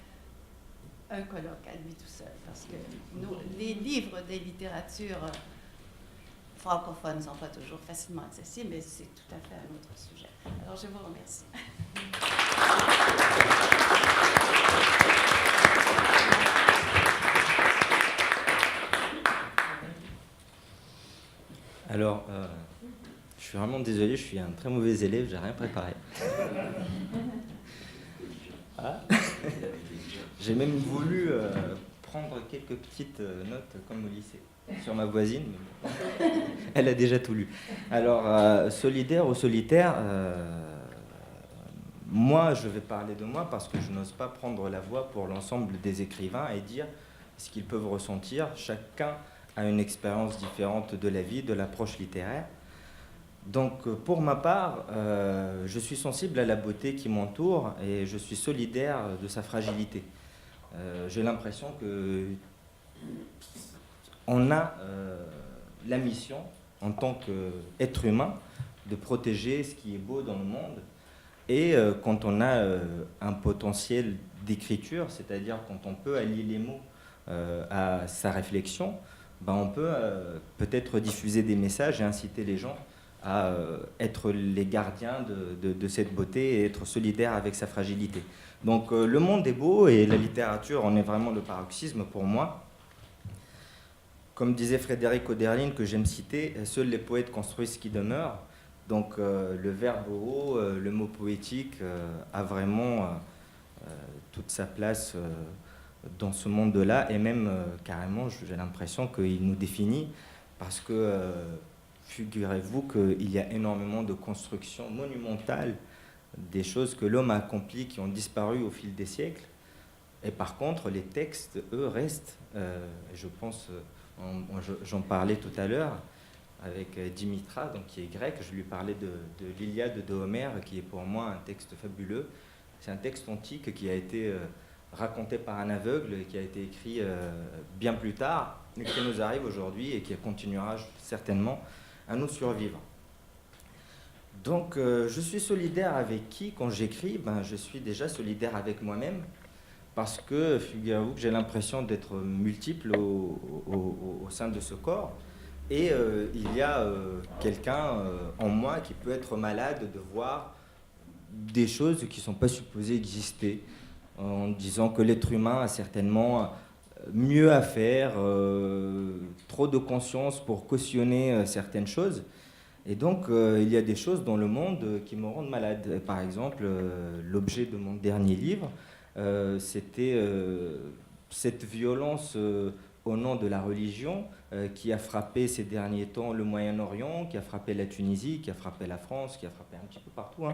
un colloque à lui tout seul. Parce que les livres des littératures francophones ne sont pas toujours facilement accessibles, mais c'est tout à fait un autre sujet. Alors, je vous remercie. Alors, je suis vraiment désolé, je suis un très mauvais élève, j'ai rien préparé. Ah. J'ai même voulu prendre quelques petites notes comme au lycée, sur ma voisine, mais bon, elle a déjà tout lu. Alors, solidaire ou solitaire, moi je vais parler de moi parce que je n'ose pas prendre la voix pour l'ensemble des écrivains et dire ce qu'ils peuvent ressentir. Chacun a une expérience différente de la vie, de l'approche littéraire. Donc, pour ma part, je suis sensible à la beauté qui m'entoure et je suis solidaire de sa fragilité. J'ai l'impression qu'on a la mission, en tant qu'être humain, de protéger ce qui est beau dans le monde. Et quand on a un potentiel d'écriture, c'est-à-dire quand on peut allier les mots à sa réflexion, ben on peut peut-être diffuser des messages et inciter les gens à être les gardiens de cette beauté et être solidaires avec sa fragilité. Donc le monde est beau et la littérature en est vraiment le paroxysme pour moi. Comme disait Frédéric Oderlin, que j'aime citer, seuls les poètes construisent ce qui demeure. Donc le verbe haut, le mot poétique a vraiment toute sa place dans ce monde-là, et même carrément, j'ai l'impression qu'il nous définit, parce que figurez-vous qu'il y a énormément de constructions monumentales, des choses que l'homme a accomplies qui ont disparu au fil des siècles, et par contre, les textes, eux, restent. Je pense, j'en parlais tout à l'heure avec Dimitra, donc, qui est grec, je lui parlais de l'Iliade de Homère, qui est pour moi un texte fabuleux. C'est un texte antique qui a été raconté par un aveugle, qui a été écrit bien plus tard, mais qui nous arrive aujourd'hui et qui continuera certainement à nous survivre. Donc je suis solidaire avec qui quand j'écris? Je suis déjà solidaire avec moi-même, parce que figurez-vous que j'ai l'impression d'être multiple au sein de ce corps. Et il y a quelqu'un en moi qui peut être malade de voir des choses qui ne sont pas supposées exister, en disant que l'être humain a certainement mieux à faire, trop de conscience pour cautionner certaines choses. Et donc, il y a des choses dans le monde qui me rendent malade. Par exemple, l'objet de mon dernier livre, c'était cette violence au nom de la religion qui a frappé ces derniers temps le Moyen-Orient, qui a frappé la Tunisie, qui a frappé la France, qui a frappé un petit peu partout.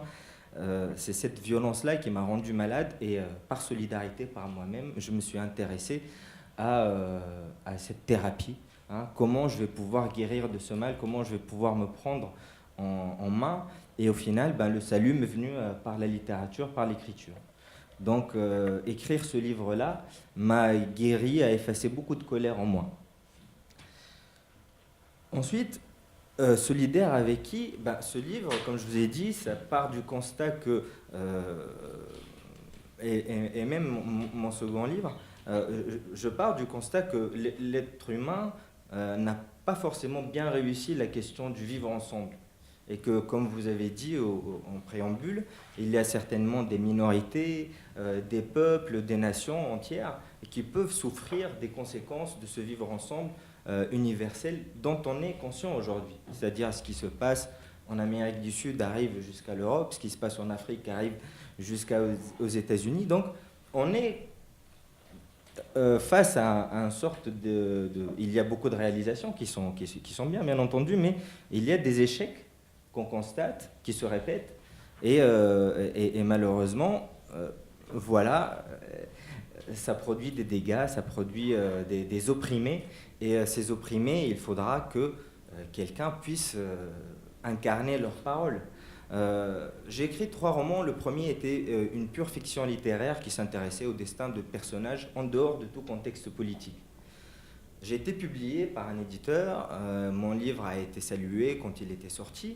C'est cette violence-là qui m'a rendu malade, et par solidarité, par moi-même, je me suis intéressé à cette thérapie. Comment je vais pouvoir guérir de ce mal, comment je vais pouvoir me prendre en main. Et au final, le salut m'est venu par la littérature, par l'écriture. Donc écrire ce livre-là m'a guéri, a effacé beaucoup de colère en moi. Ensuite, solidaire avec qui? Ce livre, comme je vous ai dit, ça part du constat que, et même mon second livre, je pars du constat que l'être humain n'a pas forcément bien réussi la question du vivre ensemble. Et que, comme vous avez dit en préambule, il y a certainement des minorités, des peuples, des nations entières qui peuvent souffrir des conséquences de ce vivre ensemble universel dont on est conscient aujourd'hui. C'est-à-dire ce qui se passe en Amérique du Sud arrive jusqu'à l'Europe, ce qui se passe en Afrique arrive jusqu'aux États-Unis. Donc on est face à une sorte de... Il y a beaucoup de réalisations qui sont bien entendu, mais il y a des échecs qu'on constate, qui se répètent, et malheureusement, voilà, ça produit des dégâts, ça produit des opprimés, et ces opprimés, il faudra que quelqu'un puisse incarner leurs paroles. J'ai écrit 3 romans. Le premier était une pure fiction littéraire qui s'intéressait au destin de personnages en dehors de tout contexte politique. J'ai été publié par un éditeur, mon livre a été salué quand il était sorti,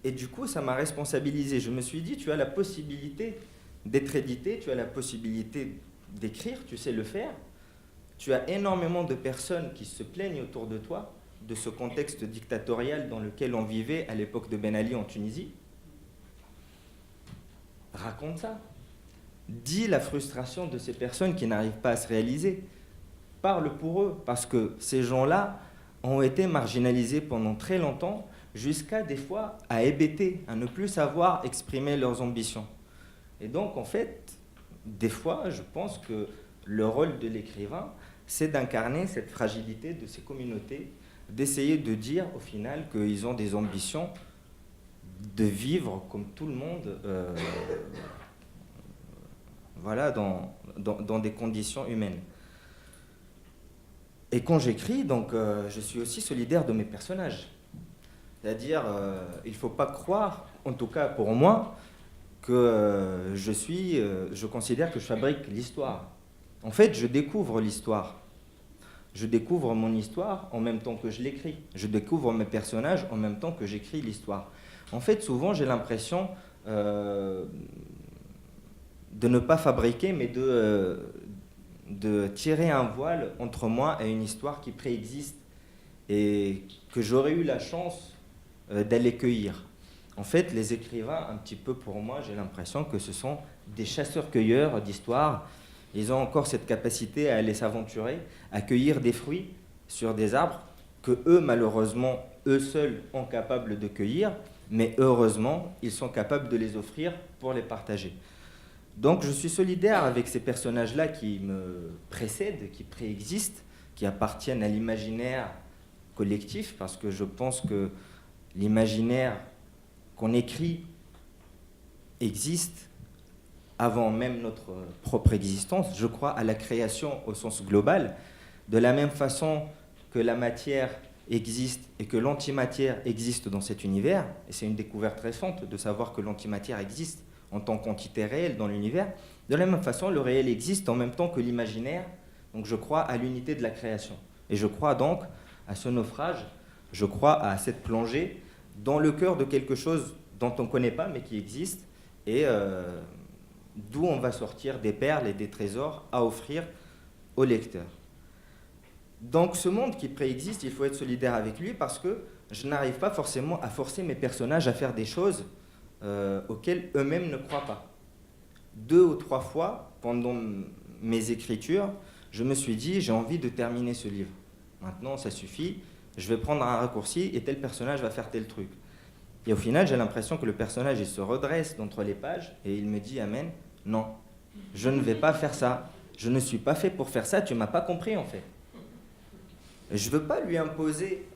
et du coup ça m'a responsabilisé. Je me suis dit, tu as la possibilité d'être édité, tu as la possibilité d'écrire, tu sais le faire, tu as énormément de personnes qui se plaignent autour de toi de ce contexte dictatorial dans lequel on vivait à l'époque de Ben Ali en Tunisie. Raconte ça. Dis la frustration de ces personnes qui n'arrivent pas à se réaliser. Parle pour eux, parce que ces gens-là ont été marginalisés pendant très longtemps, jusqu'à des fois à hébéter, à ne plus savoir exprimer leurs ambitions. Et donc, en fait, des fois, je pense que le rôle de l'écrivain, c'est d'incarner cette fragilité de ces communautés, d'essayer de dire au final qu'ils ont des ambitions de vivre comme tout le monde, voilà, dans des conditions humaines. Et quand j'écris, donc, je suis aussi solidaire de mes personnages. C'est-à-dire, il ne faut pas croire, en tout cas pour moi, que je considère que je fabrique l'histoire. En fait, je découvre l'histoire. Je découvre mon histoire en même temps que je l'écris. Je découvre mes personnages en même temps que j'écris l'histoire. En fait, souvent, j'ai l'impression de ne pas fabriquer, mais de tirer un voile entre moi et une histoire qui préexiste et que j'aurais eu la chance d'aller cueillir. En fait, les écrivains, un petit peu pour moi, j'ai l'impression que ce sont des chasseurs-cueilleurs d'histoire. Ils ont encore cette capacité à aller s'aventurer, à cueillir des fruits sur des arbres que eux, malheureusement, eux seuls, sont capables de cueillir, mais heureusement, ils sont capables de les offrir pour les partager. Donc je suis solidaire avec ces personnages-là qui me précèdent, qui préexistent, qui appartiennent à l'imaginaire collectif, parce que je pense que l'imaginaire qu'on écrit existe avant même notre propre existence. Je crois à la création au sens global, de la même façon que la matière existe et que l'antimatière existe dans cet univers, et c'est une découverte récente de savoir que l'antimatière existe en tant qu'entité réelle dans l'univers. De la même façon, le réel existe en même temps que l'imaginaire, donc je crois à l'unité de la création. Et je crois donc à ce naufrage, je crois à cette plongée dans le cœur de quelque chose dont on ne connaît pas mais qui existe, et d'où on va sortir des perles et des trésors à offrir au lecteur. Donc ce monde qui préexiste, il faut être solidaire avec lui parce que je n'arrive pas forcément à forcer mes personnages à faire des choses auxquelles eux-mêmes ne croient pas. 2 ou 3 fois, pendant mes écritures, je me suis dit, j'ai envie de terminer ce livre. Maintenant, ça suffit, je vais prendre un raccourci et tel personnage va faire tel truc. Et au final, j'ai l'impression que le personnage, il se redresse d'entre les pages et il me dit, Amen, non, je ne vais pas faire ça. Je ne suis pas fait pour faire ça, tu ne m'as pas compris en fait. Je ne veux pas lui imposer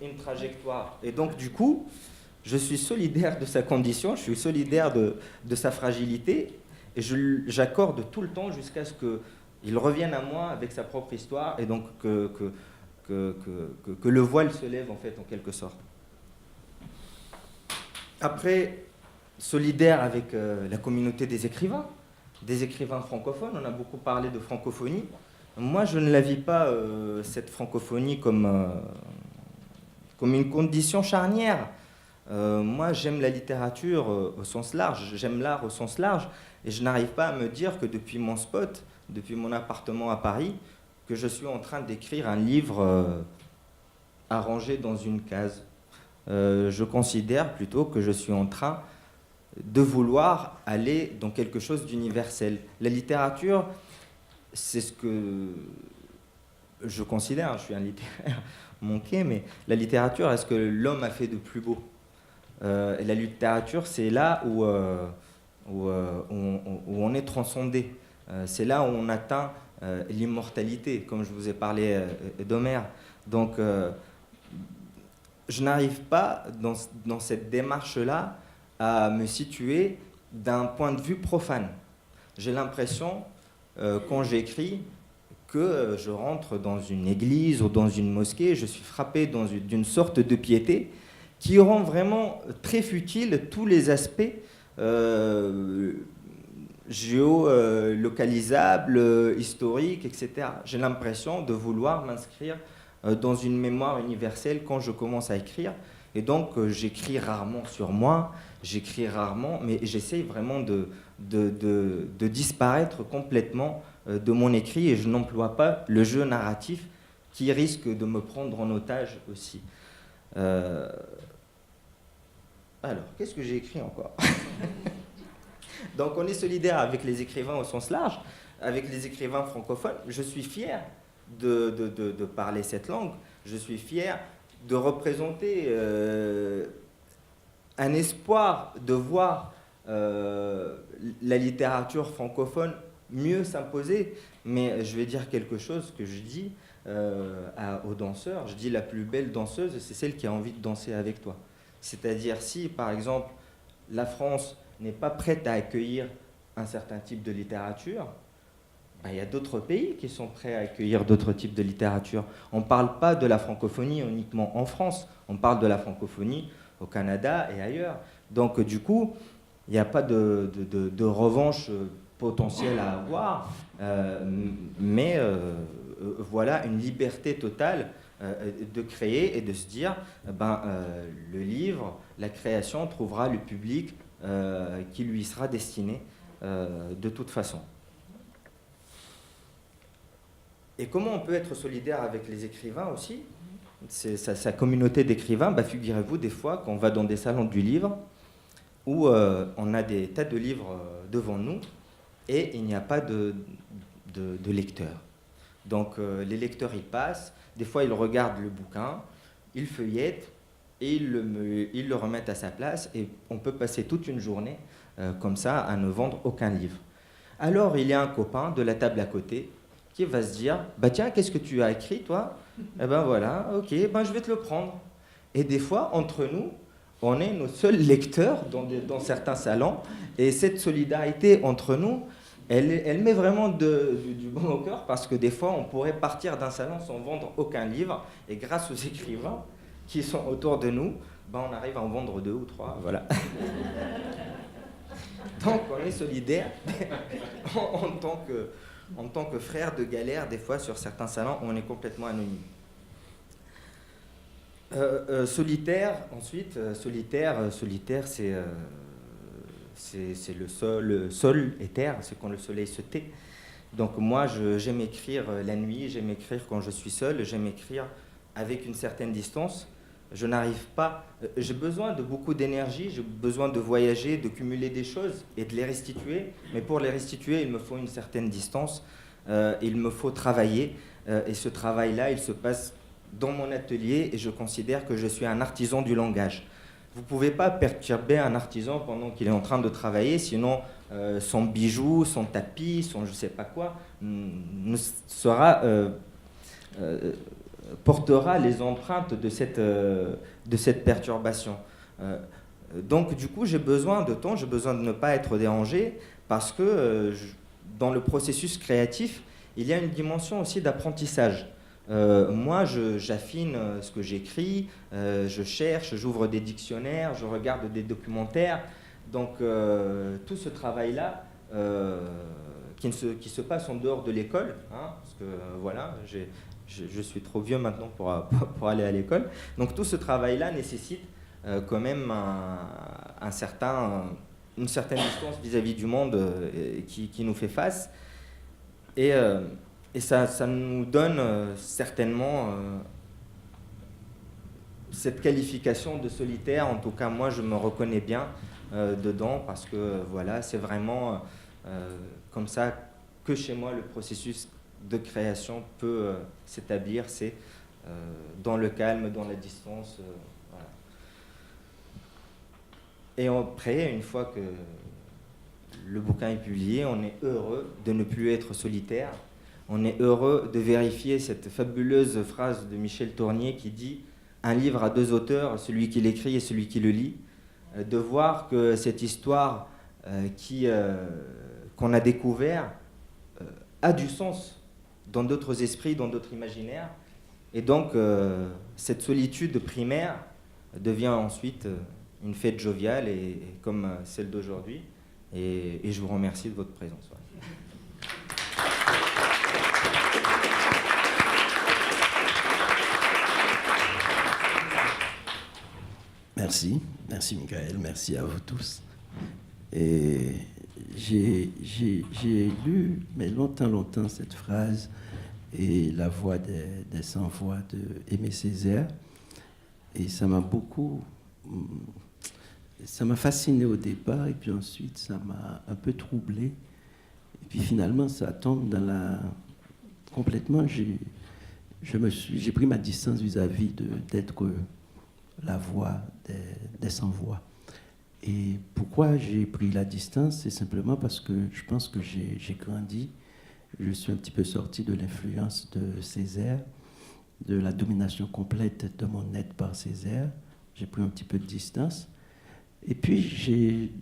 une trajectoire. Et donc, du coup, je suis solidaire de sa condition, je suis solidaire de sa fragilité, et j'accorde tout le temps jusqu'à ce qu'il revienne à moi avec sa propre histoire, et donc que le voile se lève, en fait, en quelque sorte. Après, solidaire avec la communauté des écrivains francophones, on a beaucoup parlé de francophonie. Moi, je ne la vis pas, cette francophonie, comme une condition charnière. Moi, j'aime la littérature au sens large, j'aime l'art au sens large, et je n'arrive pas à me dire que depuis mon spot, depuis mon appartement à Paris, que je suis en train d'écrire un livre arrangé dans une case. Je considère plutôt que je suis en train de vouloir aller dans quelque chose d'universel. La littérature, c'est ce que je considère, je suis un littéraire manqué, mais la littérature est ce que l'homme a fait de plus beau. Et la littérature, c'est là où on est transcendé. C'est là où on atteint l'immortalité, comme je vous ai parlé d'Homère. Donc, je n'arrive pas, dans cette démarche-là, à me situer d'un point de vue profane. J'ai l'impression, quand j'écris, que je rentre dans une église ou dans une mosquée, je suis frappé d'une sorte de piété qui rend vraiment très futile tous les aspects géolocalisables, historiques, etc. J'ai l'impression de vouloir m'inscrire dans une mémoire universelle quand je commence à écrire. Et donc, j'écris rarement sur moi, j'écris rarement, mais j'essaye vraiment de disparaître complètement de mon écrit, et je n'emploie pas le jeu narratif qui risque de me prendre en otage aussi. Alors, qu'est-ce que j'ai écrit encore? Donc, on est solidaire avec les écrivains au sens large, avec les écrivains francophones. Je suis fier de parler cette langue. Je suis fier de représenter un espoir de voir la littérature francophone mieux s'imposer. Mais je vais dire quelque chose que je dis aux danseurs. Je dis la plus belle danseuse, c'est celle qui a envie de danser avec toi. C'est-à-dire si, par exemple, la France n'est pas prête à accueillir un certain type de littérature, il y a d'autres pays qui sont prêts à accueillir d'autres types de littérature. On ne parle pas de la francophonie uniquement en France, on parle de la francophonie au Canada et ailleurs. Donc du coup, il n'y a pas de revanche potentielle à avoir, mais voilà une liberté totale de créer et de se dire, le livre, la création trouvera le public qui lui sera destiné de toute façon. Et comment on peut être solidaire avec les écrivains aussi? sa communauté d'écrivains, figurez-vous, des fois, quand on va dans des salons du livre, où on a des tas de livres devant nous, et il n'y a pas de lecteurs. Donc les lecteurs, ils passent, des fois ils regardent le bouquin, ils feuillettent, et ils le remettent à sa place, et on peut passer toute une journée comme ça à ne vendre aucun livre. Alors il y a un copain de la table à côté qui va se dire, tiens, qu'est-ce que tu as écrit toi? Eh ben voilà, ok, je vais te le prendre. Et des fois, entre nous, on est nos seuls lecteurs dans certains salons, et cette solidarité entre nous, elle met vraiment du bon au cœur, parce que des fois, on pourrait partir d'un salon sans vendre aucun livre, et grâce aux écrivains qui sont autour de nous, on arrive à en vendre 2 ou 3, voilà. Donc on est solidaires en tant que frères de galère, des fois sur certains salons, on est complètement anonyme. Solitaire, ensuite, solitaire, c'est le sol et terre, c'est quand le soleil se tait. Donc moi, j'aime écrire la nuit, j'aime écrire quand je suis seul, j'aime écrire avec une certaine distance. Je n'arrive pas, j'ai besoin de beaucoup d'énergie, j'ai besoin de voyager, de cumuler des choses et de les restituer. Mais pour les restituer, il me faut une certaine distance, il me faut travailler. Et ce travail-là, il se passe dans mon atelier, et je considère que je suis un artisan du langage. Vous ne pouvez pas perturber un artisan pendant qu'il est en train de travailler, sinon son bijou, son tapis, son je ne sais pas quoi, portera les empreintes de cette perturbation. Donc du coup, j'ai besoin de temps, j'ai besoin de ne pas être dérangé, parce que dans le processus créatif, il y a une dimension aussi d'apprentissage. Moi, j'affine ce que j'écris, je cherche, j'ouvre des dictionnaires, je regarde des documentaires. Donc tout ce travail-là, qui se passe en dehors de l'école, parce que voilà, je suis trop vieux maintenant pour aller à l'école. Donc tout ce travail-là nécessite quand même une certaine distance vis-à-vis du monde qui nous fait face. Et ça nous donne certainement cette qualification de solitaire. En tout cas, moi, je me reconnais bien dedans, parce que voilà, c'est vraiment comme ça que chez moi le processus de création peut s'établir, c'est dans le calme, dans la distance. Voilà. Et après, une fois que le bouquin est publié, on est heureux de ne plus être solitaire. On est heureux de vérifier cette fabuleuse phrase de Michel Tournier qui dit « Un livre a 2 auteurs, celui qui l'écrit et celui qui le lit ». De voir que cette histoire qu'on a découvert a du sens dans d'autres esprits, dans d'autres imaginaires. Et donc, cette solitude primaire devient ensuite une fête joviale, et comme celle d'aujourd'hui. Et je vous remercie de votre présence. Merci Michael, merci à vous tous. Et j'ai lu, mais longtemps, cette phrase et la voix des sans-voix de Aimé Césaire, et ça m'a fasciné au départ, et puis ensuite ça m'a un peu troublé, et puis finalement ça tombe complètement. J'ai pris ma distance vis-à-vis d'être la voix des sans-voix. Et pourquoi j'ai pris la distance? C'est simplement parce que je pense que j'ai grandi, je suis un petit peu sorti de l'influence de Césaire, de la domination complète de mon être par Césaire. J'ai pris un petit peu de distance. Et puis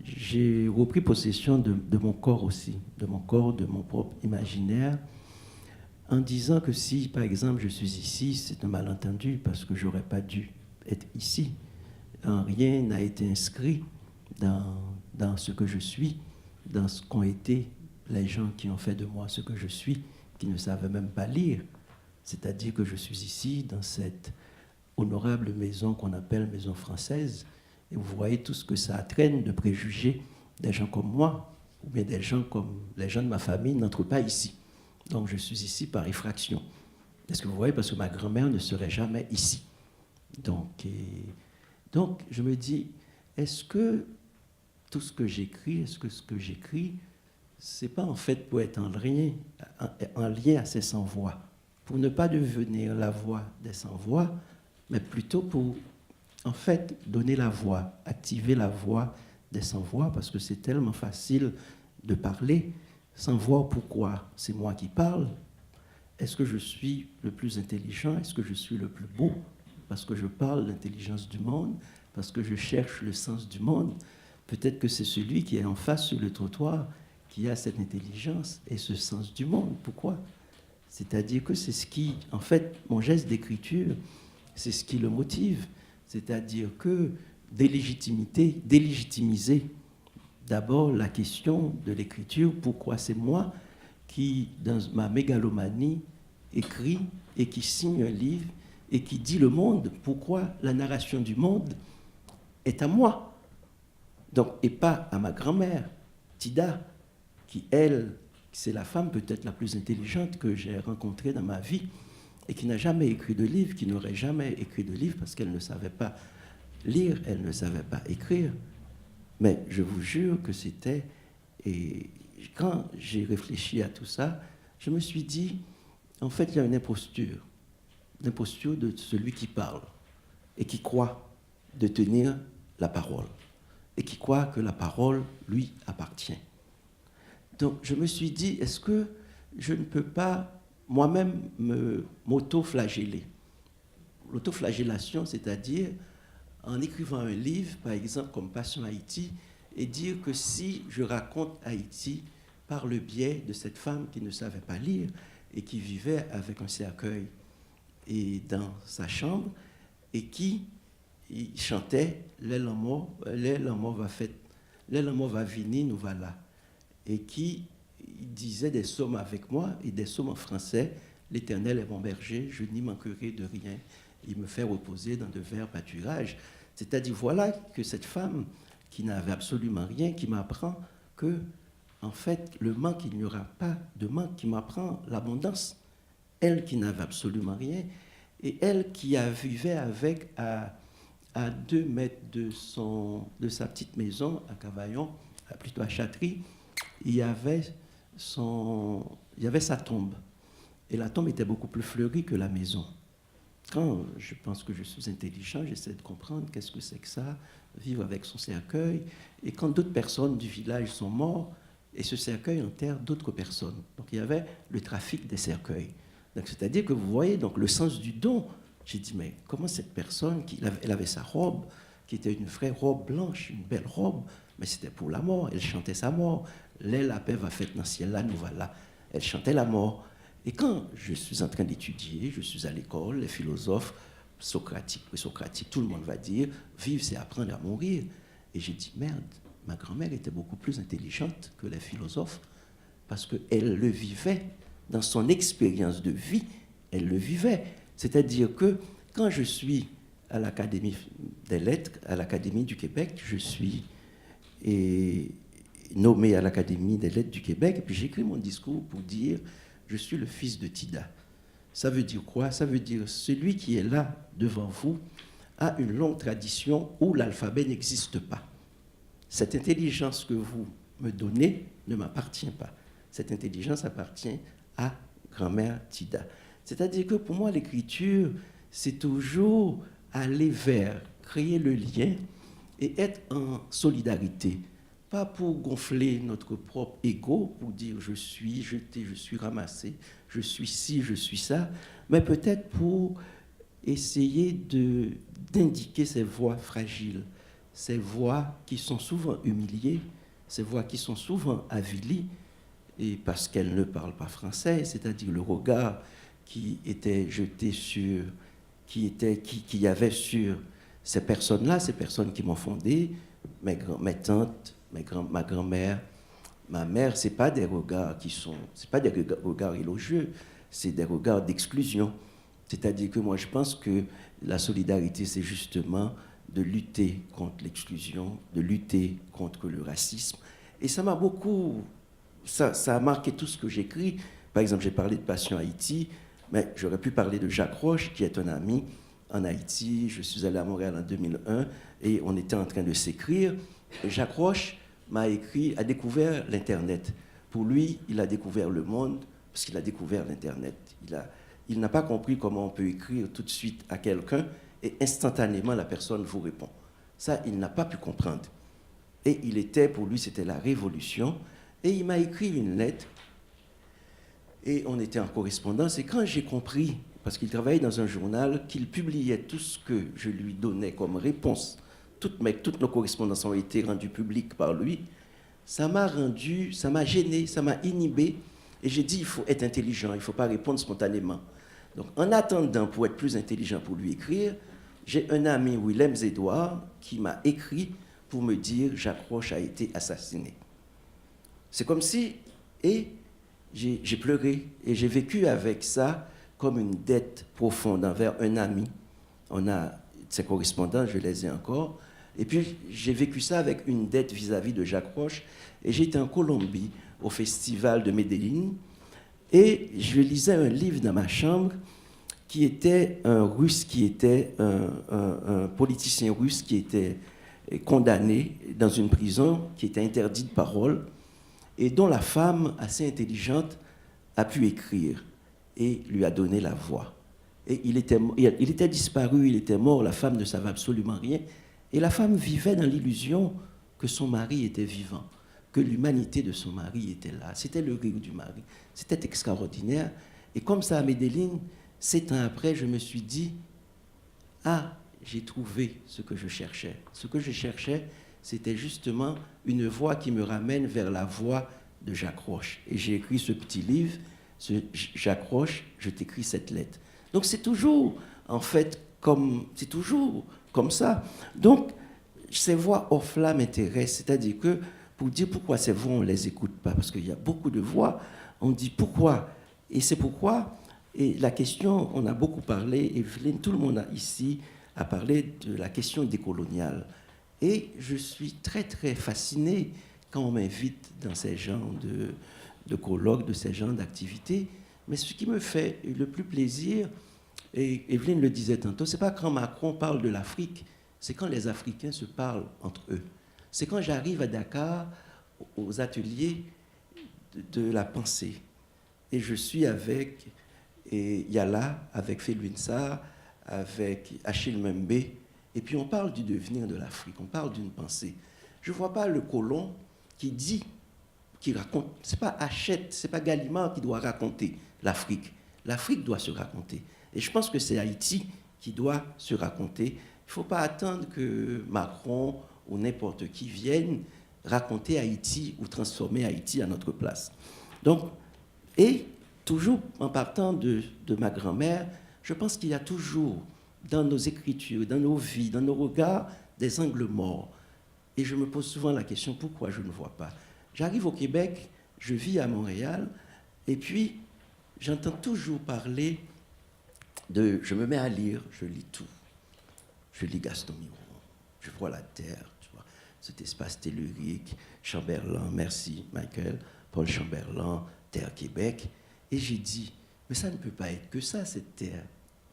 j'ai repris possession de mon corps aussi, de mon corps, de mon propre imaginaire, en disant que si, par exemple, je suis ici, c'est un malentendu, parce que j'aurais pas dû être ici. Rien n'a été inscrit dans ce que je suis, dans ce qu'ont été les gens qui ont fait de moi ce que je suis, qui ne savaient même pas lire. C'est-à-dire que je suis ici, dans cette honorable maison qu'on appelle maison française, et vous voyez tout ce que ça entraîne de préjugés des gens comme moi, ou bien des gens comme les gens de ma famille n'entrent pas ici. Donc je suis ici par effraction. Est-ce que vous voyez? Parce que ma grand-mère ne serait jamais ici. Donc je me dis, est-ce que tout ce que j'écris, est-ce que ce que j'écris, c'est pas en fait pour être en lien à ces sans-voix, pour ne pas devenir la voix des sans-voix, mais plutôt pour, en fait, donner la voix, activer la voix des sans-voix, parce que c'est tellement facile de parler sans voir pourquoi c'est moi qui parle. Est-ce que je suis le plus intelligent? Est-ce que je suis le plus beau? Parce que je parle l'intelligence du monde, parce que je cherche le sens du monde. Peut-être que c'est celui qui est en face sur le trottoir qui a cette intelligence et ce sens du monde. Pourquoi? C'est-à-dire que c'est ce qui, en fait, mon geste d'écriture, c'est ce qui le motive. C'est-à-dire que délégitimiser d'abord la question de l'écriture. Pourquoi c'est moi qui, dans ma mégalomanie, écrit et qui signe un livre et qui dit le monde? Pourquoi la narration du monde est à moi? Donc, et pas à ma grand-mère, Tida, qui, elle, c'est la femme peut-être la plus intelligente que j'ai rencontrée dans ma vie et qui n'a jamais écrit de livre, qui n'aurait jamais écrit de livre parce qu'elle ne savait pas lire, elle ne savait pas écrire. Mais je vous jure que c'était... Et quand j'ai réfléchi à tout ça, je me suis dit, en fait, il y a une imposture de celui qui parle et qui croit de tenir la parole et qui croit que la parole lui appartient. Donc je me suis dit, est-ce que je ne peux pas moi-même m'auto-flageller? L'autoflagellation, c'est-à-dire en écrivant un livre, par exemple comme Passion Haïti, et dire que si je raconte Haïti par le biais de cette femme qui ne savait pas lire et qui vivait avec un cercueil et dans sa chambre et qui chantait « L'amour va venir, nous voilà » et qui disait des psaumes avec moi et des psaumes en français. « L'Éternel est mon berger, je n'y manquerai de rien. Il me fait reposer dans de verts pâturages. » C'est-à-dire, voilà que cette femme qui n'avait absolument rien, qui m'apprend que, en fait, le manque, il n'y aura pas de manque, qui m'apprend l'abondance. Elle qui n'avait absolument rien, et elle qui vivait avec, à 2 mètres de sa petite maison à Cavaillon, plutôt à Châtery, il y avait sa tombe. Et la tombe était beaucoup plus fleurie que la maison. Quand je pense que je suis intelligent, j'essaie de comprendre qu'est-ce que c'est que ça, vivre avec son cercueil. Et quand d'autres personnes du village sont mortes, et ce cercueil enterre d'autres personnes. Donc il y avait le trafic des cercueils. Donc c'est-à-dire que vous voyez donc le sens du don. J'ai dit, mais comment cette personne, elle avait sa robe, qui était une vraie robe blanche, une belle robe, mais c'était pour la mort. Elle chantait sa mort. La paix va faite dans le ciel, là, nous voilà. Elle chantait la mort. Et quand je suis en train d'étudier, je suis à l'école, les philosophes socratiques, tout le monde va dire, vivre, c'est apprendre à mourir. Et j'ai dit, merde, ma grand-mère était beaucoup plus intelligente que les philosophes, parce qu'elle le vivait, dans son expérience de vie, elle le vivait. C'est-à-dire que quand je suis à l'Académie des lettres, à l'Académie du Québec, je suis nommé à l'Académie des lettres du Québec, et puis j'écris mon discours pour dire, je suis le fils de Tida. Ça veut dire quoi? Ça veut dire celui qui est là devant vous a une longue tradition où l'alphabet n'existe pas. Cette intelligence que vous me donnez ne m'appartient pas. Cette intelligence appartient à grand-mère Tida. C'est-à-dire que pour moi, l'écriture, c'est toujours aller vers, créer le lien et être en solidarité. Pas pour gonfler notre propre ego, pour dire je suis jeté, je suis ramassé, je suis ci, je suis ça, mais peut-être pour essayer d'indiquer ces voix fragiles, ces voix qui sont souvent humiliées, ces voix qui sont souvent avilies, et parce qu'elles ne parlent pas français, c'est-à-dire le regard qui était jeté sur, qui y avait sur ces personnes-là, ces personnes qui m'ont fondé, mes tantes, ma grand-mère, ma mère, c'est pas des regards c'est pas des regards élogieux, c'est des regards d'exclusion. C'est-à-dire que moi, je pense que la solidarité, c'est justement de lutter contre l'exclusion, de lutter contre le racisme. Et ça m'a beaucoup, ça a marqué tout ce que j'écris. Par exemple, j'ai parlé de Passion Haïti. Mais j'aurais pu parler de Jacques Roche, qui est un ami en Haïti. Je suis allé à Montréal en 2001 et on était en train de s'écrire. Jacques Roche a découvert l'Internet. Pour lui, il a découvert le monde parce qu'il a découvert l'Internet. Il n'a pas compris comment on peut écrire tout de suite à quelqu'un et instantanément la personne vous répond. Ça, il n'a pas pu comprendre. Et pour lui, c'était la révolution. Et il m'a écrit une lettre. Et on était en correspondance. Et quand j'ai compris, parce qu'il travaillait dans un journal, qu'il publiait tout ce que je lui donnais comme réponse, toutes nos correspondances ont été rendues publiques par lui, ça m'a gêné, ça m'a inhibé. Et j'ai dit, il faut être intelligent, il ne faut pas répondre spontanément. Donc, en attendant, pour être plus intelligent pour lui écrire, j'ai un ami, Willem Edouard, qui m'a écrit pour me dire Jacques Roche a été assassiné. C'est comme si... Et j'ai pleuré et j'ai vécu avec ça comme une dette profonde envers un ami. On a ses correspondants, je les ai encore. Et puis j'ai vécu ça avec une dette vis-à-vis de Jacques Roche. Et j'étais en Colombie, au festival de Medellín, et je lisais un livre dans ma chambre qui était un russe, un politicien russe qui était condamné dans une prison, qui était interdit de parole, et dont la femme, assez intelligente, a pu écrire et lui a donné la voix. Et il était disparu, il était mort, la femme ne savait absolument rien. Et la femme vivait dans l'illusion que son mari était vivant, que l'humanité de son mari était là. C'était le rire du mari. C'était extraordinaire. Et comme ça, à Medellín, 7 ans après, je me suis dit, ah, j'ai trouvé ce que je cherchais. Ce que je cherchais, c'était justement une voie qui me ramène vers la voie de Jacques Roche. Et j'ai écrit ce petit livre, Jacques Roche, je t'écris cette lettre. Donc c'est toujours, en fait, c'est toujours comme ça. Donc, ces voix off-là m'intéressent. C'est-à-dire que, pour dire pourquoi ces voix, on ne les écoute pas, parce qu'il y a beaucoup de voix, on dit pourquoi. Et c'est pourquoi, et la question, on a beaucoup parlé, Evelyne, tout le monde ici a parlé de la question décoloniale. Et je suis très, très fasciné quand on m'invite dans ces genres de colloques, de ces genres d'activités. Mais ce qui me fait le plus plaisir, et Evelyne le disait tantôt, ce n'est pas quand Macron parle de l'Afrique, c'est quand les Africains se parlent entre eux. C'est quand j'arrive à Dakar, aux ateliers de la pensée. Et je suis avec Yala, avec Felwine Sarr, avec Achille Membe, et puis on parle du devenir de l'Afrique, on parle d'une pensée. Je ne vois pas le colon qui dit, qui raconte, ce n'est pas Hachette, ce n'est pas Gallimard qui doit raconter l'Afrique. L'Afrique doit se raconter. Et je pense que c'est Haïti qui doit se raconter. Il ne faut pas attendre que Macron ou n'importe qui vienne raconter Haïti ou transformer Haïti à notre place. Donc, et toujours en partant de ma grand-mère, je pense qu'il y a toujours dans nos écritures, dans nos vies, dans nos regards, des angles morts. Et je me pose souvent la question, pourquoi je ne vois pas? J'arrive au Québec, je vis à Montréal, et puis j'entends toujours parler de... Je me mets à lire, je lis tout. Je lis Gaston Miron, je vois la Terre, tu vois, cet espace tellurique, Chamberlain, merci Michael, Paul Chamberlain, Terre Québec. Et j'ai dit, mais ça ne peut pas être que ça, cette Terre,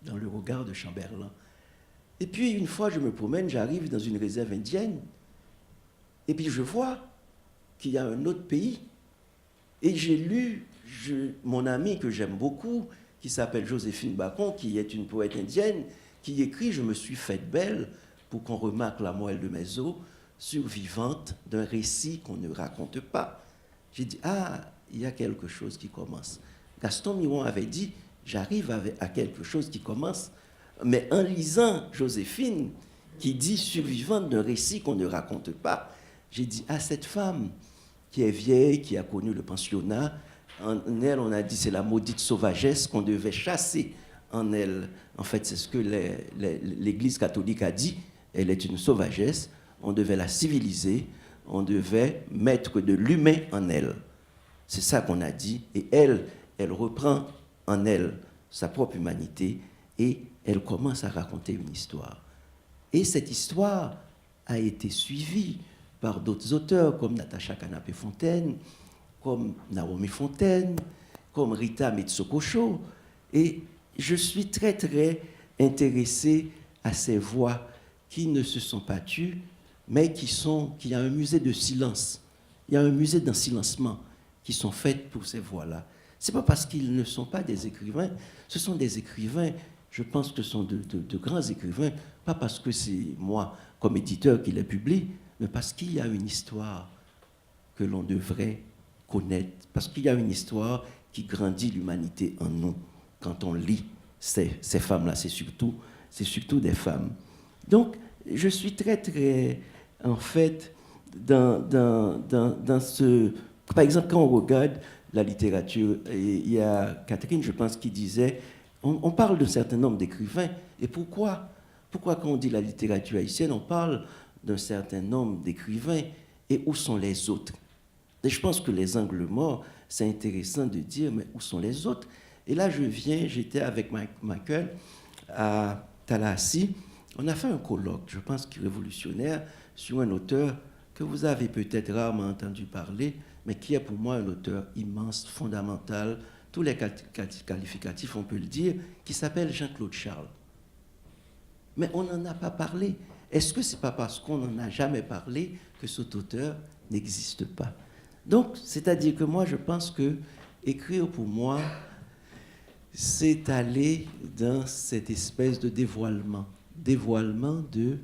dans le regard de Chamberlain. Et puis, une fois, je me promène, j'arrive dans une réserve indienne, et puis je vois qu'il y a un autre pays. Et j'ai lu mon ami que j'aime beaucoup, qui s'appelle Joséphine Bacon, qui est une poète indienne, qui écrit « Je me suis faite belle pour qu'on remarque la moelle de mes os, survivante d'un récit qu'on ne raconte pas. » J'ai dit « Ah, il y a quelque chose qui commence. » Gaston Miron avait dit « J'arrive à quelque chose qui commence. » Mais en lisant Joséphine, qui dit « Survivante d'un récit qu'on ne raconte pas », j'ai dit « Ah, cette femme qui est vieille, qui a connu le pensionnat, en elle, on a dit c'est la maudite sauvagesse qu'on devait chasser en elle. En fait, c'est ce que l'Église catholique a dit. Elle est une sauvagesse. On devait la civiliser. On devait mettre de l'humain en elle. C'est ça qu'on a dit. Et elle reprend en elle sa propre humanité et elle commence à raconter une histoire. Et cette histoire a été suivie par d'autres auteurs comme Natacha Canapé-Fontaine, comme Naomi Fontaine, comme Rita Mitsokosho. Et je suis très, très intéressé à ces voix qui ne se sont pas tues, mais qui a un musée de silence. Il y a un musée d'ensilencement qui sont faites pour ces voix-là. Ce n'est pas parce qu'ils ne sont pas des écrivains, ce sont des écrivains, je pense que ce sont de grands écrivains, pas parce que c'est moi, comme éditeur, qui les publie, mais parce qu'il y a une histoire que l'on devrait connaître, parce qu'il y a une histoire qui grandit l'humanité en nous quand on lit ces femmes-là. C'est surtout des femmes. Donc, je suis très, très, en fait, dans ce... Par exemple, quand on regarde la littérature, et il y a Catherine, je pense, qui disait, on parle d'un certain nombre d'écrivains, et pourquoi quand on dit la littérature haïtienne, on parle d'un certain nombre d'écrivains, et où sont les autres? Et je pense que les angles morts, c'est intéressant de dire, mais où sont les autres? Et là, j'étais avec Michael à Tallahassee, on a fait un colloque, je pense, qui est révolutionnaire, sur un auteur que vous avez peut-être rarement entendu parler, mais qui est pour moi un auteur immense, fondamental, tous les qualificatifs, on peut le dire, qui s'appelle Jean-Claude Charles. Mais on n'en a pas parlé. Est-ce que ce n'est pas parce qu'on n'en a jamais parlé que cet auteur n'existe pas? Donc, c'est-à-dire que moi, je pense que écrire pour moi, c'est aller dans cette espèce de dévoilement de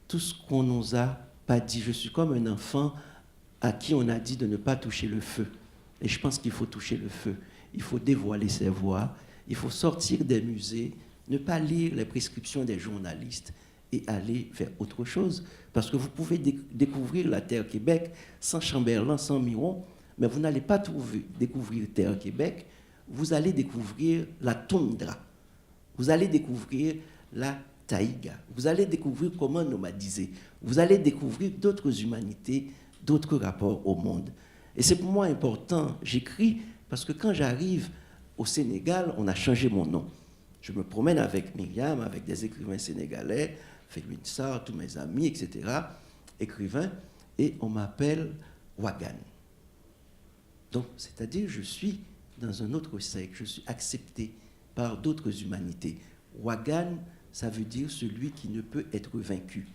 tout ce qu'on nous a pas dit. Je suis comme un enfant à qui on a dit de ne pas toucher le feu. Et je pense qu'il faut toucher le feu. Il faut dévoiler ses voix. Il faut sortir des musées, ne pas lire les prescriptions des journalistes et aller vers autre chose. Parce que vous pouvez découvrir la Terre Québec sans Chamberlain, sans Miron, mais vous n'allez pas découvrir Terre Québec. Vous allez découvrir la toundra. Vous allez découvrir la taïga. Vous allez découvrir comment nomadiser. Vous allez découvrir d'autres humanités, d'autres rapports au monde. Et c'est pour moi important. J'écris parce que quand j'arrive au Sénégal, on a changé mon nom. Je me promène avec Myriam, avec des écrivains sénégalais, Félix Sarr, tous mes amis, etc., écrivains, et on m'appelle Wagan. Donc, c'est-à-dire, je suis dans un autre siècle, je suis accepté par d'autres humanités. Wagan, ça veut dire celui qui ne peut être vaincu.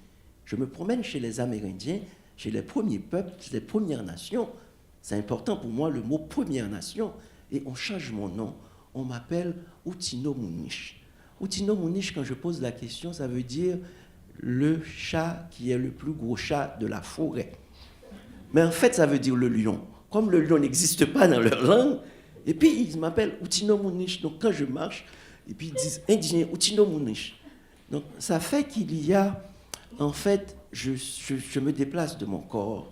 Je me promène chez les Amérindiens, chez les premiers peuples, les Premières Nations. C'est important pour moi le mot Première Nation. Et on change mon nom. On m'appelle Outino Mouniche. Outino Mouniche, quand je pose la question, ça veut dire le chat qui est le plus gros chat de la forêt. Mais en fait, ça veut dire le lion. Comme le lion n'existe pas dans leur langue, et puis ils m'appellent Outino Mouniche. Donc quand je marche, et puis ils disent indien Outino Mouniche. Donc ça fait qu'il y a, en fait, je me déplace de mon corps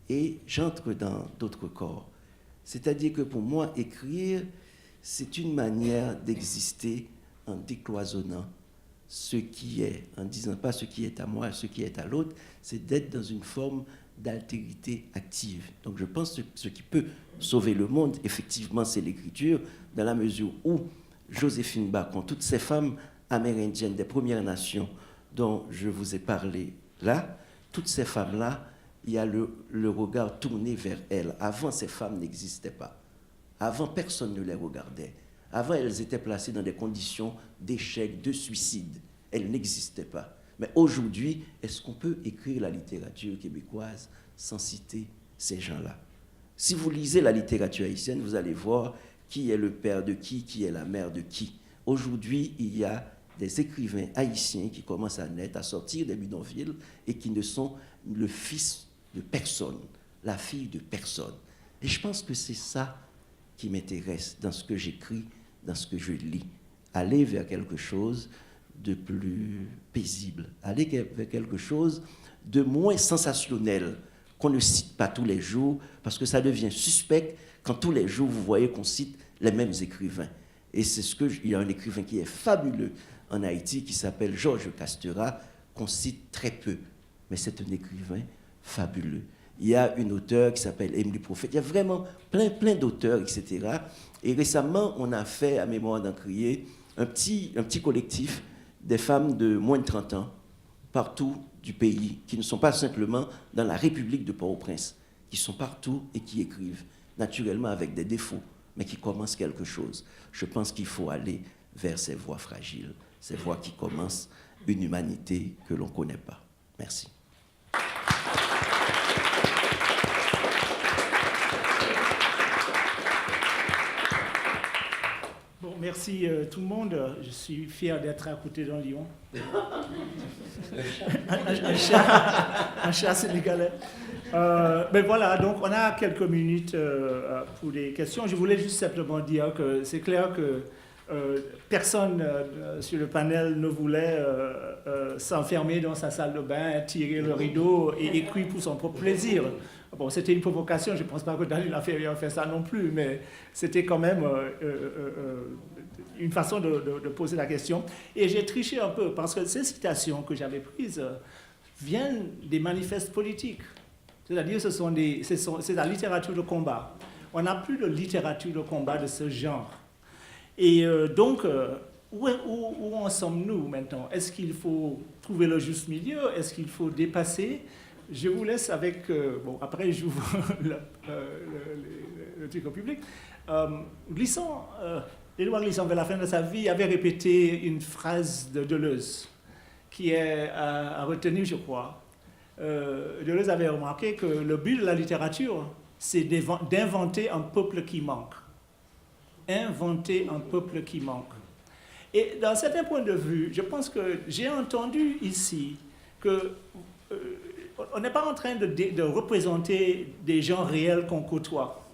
et j'entre dans d'autres corps. C'est-à-dire que pour moi, écrire, c'est une manière d'exister en décloisonnant ce qui est, en disant pas ce qui est à moi, ce qui est à l'autre, c'est d'être dans une forme d'altérité active. Donc je pense que ce qui peut sauver le monde, effectivement, c'est l'écriture, dans la mesure où Joséphine Bacon, toutes ces femmes amérindiennes des Premières Nations dont je vous ai parlé là, toutes ces femmes-là, il y a le regard tourné vers elles. Avant, ces femmes n'existaient pas. Avant, personne ne les regardait. Avant, elles étaient placées dans des conditions d'échec, de suicide. Elles n'existaient pas. Mais aujourd'hui, est-ce qu'on peut écrire la littérature québécoise sans citer ces gens-là? Si vous lisez la littérature haïtienne, vous allez voir qui est le père de qui est la mère de qui. Aujourd'hui, il y a des écrivains haïtiens qui commencent à naître, à sortir des bidonvilles et qui ne sont le fils de personne, la fille de personne. Et je pense que c'est ça qui m'intéresse dans ce que j'écris, dans ce que je lis. Aller vers quelque chose de plus paisible, aller vers quelque chose de moins sensationnel, qu'on ne cite pas tous les jours, parce que ça devient suspect quand tous les jours vous voyez qu'on cite les mêmes écrivains. Et c'est il y a un écrivain qui est fabuleux en Haïti, qui s'appelle Georges Castera, qu'on cite très peu, mais c'est un écrivain fabuleux. Il y a une auteure qui s'appelle Émilie Prophète. Il y a vraiment plein d'auteurs, etc. Et récemment, on a fait, à Mémoire d'Encrier, un petit collectif des femmes de moins de 30 ans, partout du pays, qui ne sont pas simplement dans la République de Port-au-Prince, qui sont partout et qui écrivent, naturellement avec des défauts, mais qui commence quelque chose. Je pense qu'il faut aller vers ces voies fragiles, ces voies qui commencent une humanité que l'on ne connaît pas. Merci. Bon, merci tout le monde. Je suis fier d'être à côté d'un lion. un chat sénégalais. Mais voilà, donc on a quelques minutes pour des questions. Je voulais juste simplement dire que c'est clair que personne sur le panel ne voulait s'enfermer dans sa salle de bain, tirer le rideau et écrire pour son propre plaisir. Bon, c'était une provocation, je ne pense pas que Daniel Laferrière a fait ça non plus, mais c'était quand même une façon de poser la question. Et j'ai triché un peu, parce que ces citations que j'avais prises viennent des manifestes politiques. C'est-à-dire que c'est la littérature de combat. On n'a plus de littérature de combat de ce genre. Et donc, où en sommes-nous maintenant? Est-ce qu'il faut trouver le juste milieu? Est-ce qu'il faut dépasser? Je vous laisse avec... bon, après, j'ouvre le truc au public. Édouard Glissant, vers la fin de sa vie, avait répété une phrase de Deleuze, qui est à retenir, je crois. Deleuze avait remarqué que le but de la littérature, c'est d'inventer un peuple qui manque. Inventer un peuple qui manque. Et d'un certain point de vue, je pense que j'ai entendu ici que on n'est pas en train de représenter des gens réels qu'on côtoie,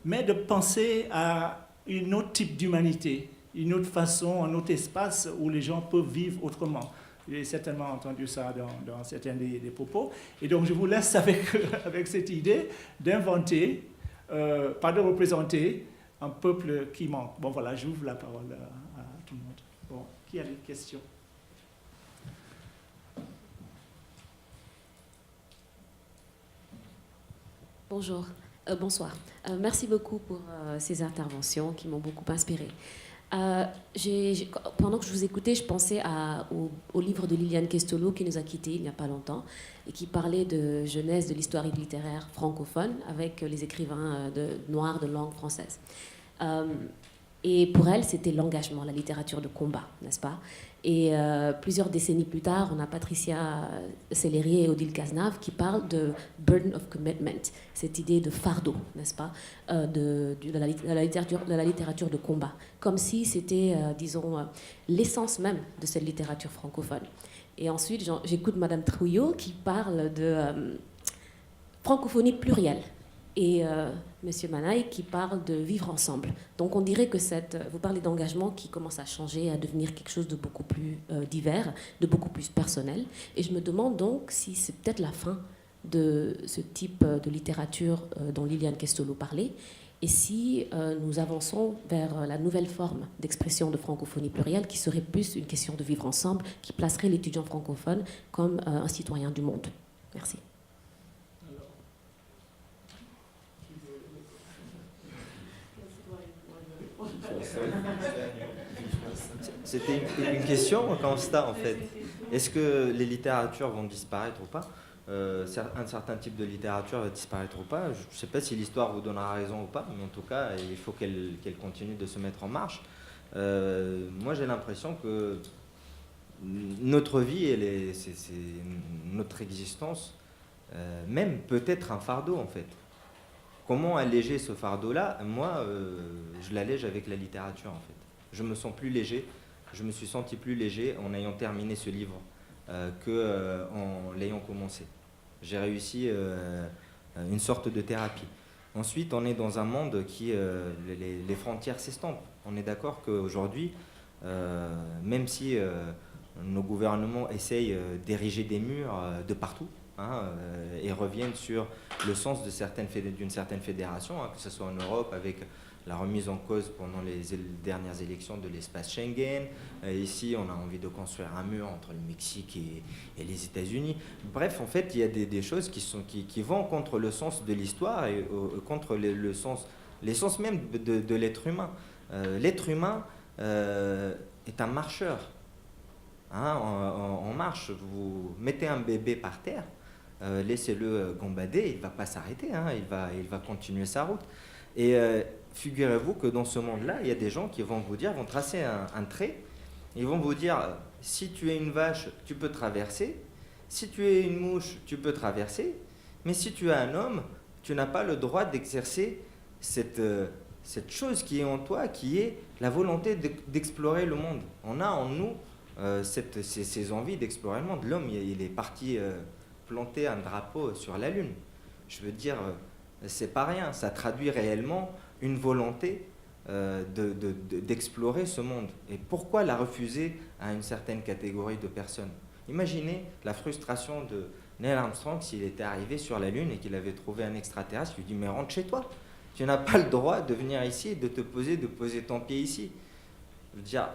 mais de penser à un autre type d'humanité, une autre façon, un autre espace où les gens peuvent vivre autrement. J'ai certainement entendu ça dans certains des propos. Et donc je vous laisse avec cette idée d'inventer, pas de représenter, un peuple qui manque. Bon voilà, j'ouvre la parole à tout le monde. Bon, qui a des questions? Bonjour, bonsoir. Merci beaucoup pour ces interventions qui m'ont beaucoup inspirée. Pendant que je vous écoutais, je pensais au livre de Liliane Kestolo qui nous a quittés il n'y a pas longtemps et qui parlait de jeunesse de l'histoire littéraire francophone avec les écrivains noirs de langue française. Et pour elle, c'était l'engagement, la littérature de combat, n'est-ce pas? Et plusieurs décennies plus tard, on a Patricia Sellerier et Odile Cazenave qui parlent de burden of commitment, cette idée de fardeau, n'est-ce pas, de la littérature de combat, comme si c'était, disons, l'essence même de cette littérature francophone. Et ensuite, j'écoute Madame Trouillot qui parle de francophonie plurielle. Et Monsieur Manaï qui parle de vivre ensemble. Donc on dirait que vous parlez d'engagement qui commence à changer, à devenir quelque chose de beaucoup plus divers, de beaucoup plus personnel. Et je me demande donc si c'est peut-être la fin de ce type de littérature dont Liliane Kestolo parlait, et si nous avançons vers la nouvelle forme d'expression de francophonie plurielle qui serait plus une question de vivre ensemble, qui placerait l'étudiant francophone comme un citoyen du monde. Merci. C'était une question, un constat en fait. Est-ce que les littératures vont disparaître ou pas? Un certain type de littérature va disparaître ou pas? Je ne sais pas si l'histoire vous donnera raison ou pas, mais en tout cas, il faut qu'elle continue de se mettre en marche. Moi, j'ai l'impression que notre vie, c'est notre existence, même peut être un fardeau en fait. Comment alléger ce fardeau-là? Moi, je l'allège avec la littérature, en fait. Je me sens plus léger. Je me suis senti plus léger en ayant terminé ce livre qu'en l'ayant commencé. J'ai réussi une sorte de thérapie. Ensuite, on est dans un monde qui... les frontières s'estompent. On est d'accord qu'aujourd'hui, même si nos gouvernements essayent d'ériger des murs de partout, et reviennent sur le sens d'une certaine fédération, que ce soit en Europe avec la remise en cause pendant les dernières élections de l'espace Schengen. Ici, on a envie de construire un mur entre le Mexique et les États-Unis. Bref, en fait, il y a des choses qui vont contre le sens de l'histoire et contre l'essence même de l'être humain. L'être humain est un marcheur. En marche, vous mettez un bébé par terre, laissez-le gambader, il ne va pas s'arrêter, il va continuer sa route. Et figurez-vous que dans ce monde-là, il y a des gens qui vont vous dire, vont tracer un trait, ils vont vous dire, si tu es une vache, tu peux traverser, si tu es une mouche, tu peux traverser, mais si tu es un homme, tu n'as pas le droit d'exercer cette chose qui est en toi, qui est la volonté d'explorer le monde. On a en nous ces envies d'explorer le monde. L'homme, il est parti planter un drapeau sur la Lune. Je veux dire, c'est pas rien. Ça traduit réellement une volonté d'explorer ce monde. Et pourquoi la refuser à une certaine catégorie de personnes? Imaginez la frustration de Neil Armstrong s'il était arrivé sur la Lune et qu'il avait trouvé un extraterrestre. Il lui dit, mais rentre chez toi. Tu n'as pas le droit de venir ici et de poser ton pied ici. Je veux dire,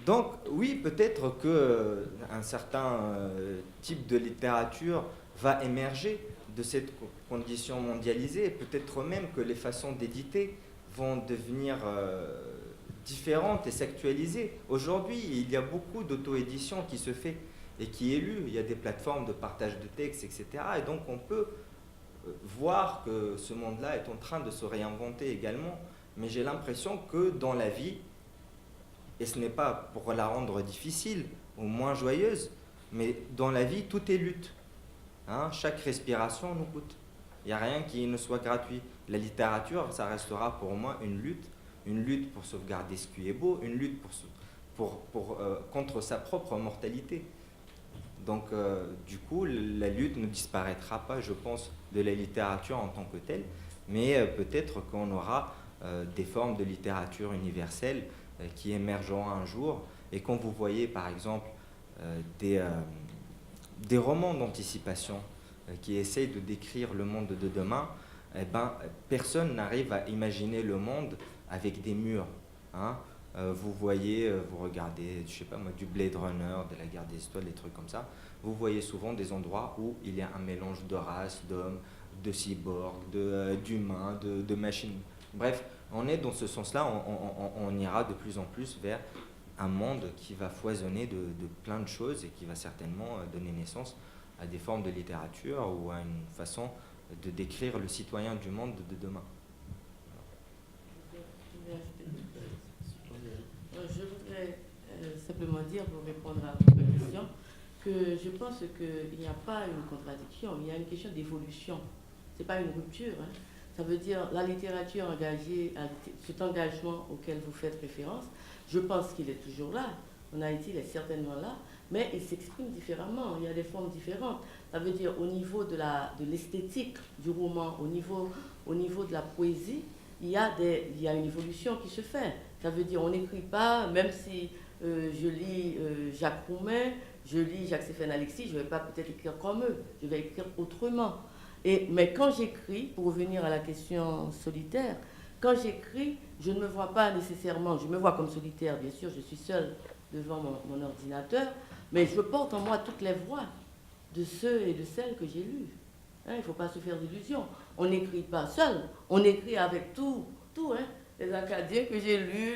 donc oui, peut-être qu'un certain type de littérature va émerger de cette condition mondialisée. Peut-être même que les façons d'éditer vont devenir différentes et s'actualiser. Aujourd'hui, il y a beaucoup d'auto-édition qui se fait et qui est lue. Il y a des plateformes de partage de textes, etc. Et donc on peut voir que ce monde-là est en train de se réinventer également. Mais j'ai l'impression que dans la vie, et ce n'est pas pour la rendre difficile ou moins joyeuse, mais dans la vie, tout est lutte. Hein, chaque respiration nous coûte. Il n'y a rien qui ne soit gratuit. La littérature, ça restera pour moi une lutte pour sauvegarder ce qui est beau, une lutte contre sa propre mortalité. Donc, du coup, la lutte ne disparaîtra pas, je pense, de la littérature en tant que telle, mais peut-être qu'on aura des formes de littérature universelle qui émergeront un jour. Et quand vous voyez, par exemple, des romans d'anticipation qui essayent de décrire le monde de demain, eh ben, personne n'arrive à imaginer le monde avec des murs. Hein. Vous voyez, vous regardez, je sais pas moi, du Blade Runner, de la Guerre des Étoiles, des trucs comme ça. Vous voyez souvent des endroits où il y a un mélange de races, d'hommes, de cyborgs, d'humains, de machines. Bref, on est dans ce sens-là, on ira de plus en plus vers un monde qui va foisonner de plein de choses et qui va certainement donner naissance à des formes de littérature ou à une façon de décrire le citoyen du monde de demain. Je voudrais simplement dire, pour répondre à votre question, que je pense qu'il n'y a pas une contradiction, il y a une question d'évolution. Ce n'est pas une rupture. Hein. Ça veut dire la littérature engagée, cet engagement auquel vous faites référence, je pense qu'il est toujours là. En Haïti, il est certainement là, mais il s'exprime différemment. Il y a des formes différentes. Ça veut dire au niveau de l'esthétique du roman, au niveau de la poésie, il y a une évolution qui se fait. Ça veut dire on n'écrit pas, même si je lis Jacques Roumain, je lis Jacques-Séphane Alexis, je ne vais pas peut-être écrire comme eux, je vais écrire autrement. Mais quand j'écris, pour revenir à la question solitaire, quand j'écris, je ne me vois pas nécessairement, je me vois comme solitaire, bien sûr, je suis seule devant mon ordinateur, mais je porte en moi toutes les voix de ceux et de celles que j'ai lus. Hein, il ne faut pas se faire d'illusions. On n'écrit pas seul, on écrit avec tout hein. Les Acadiens que j'ai lus,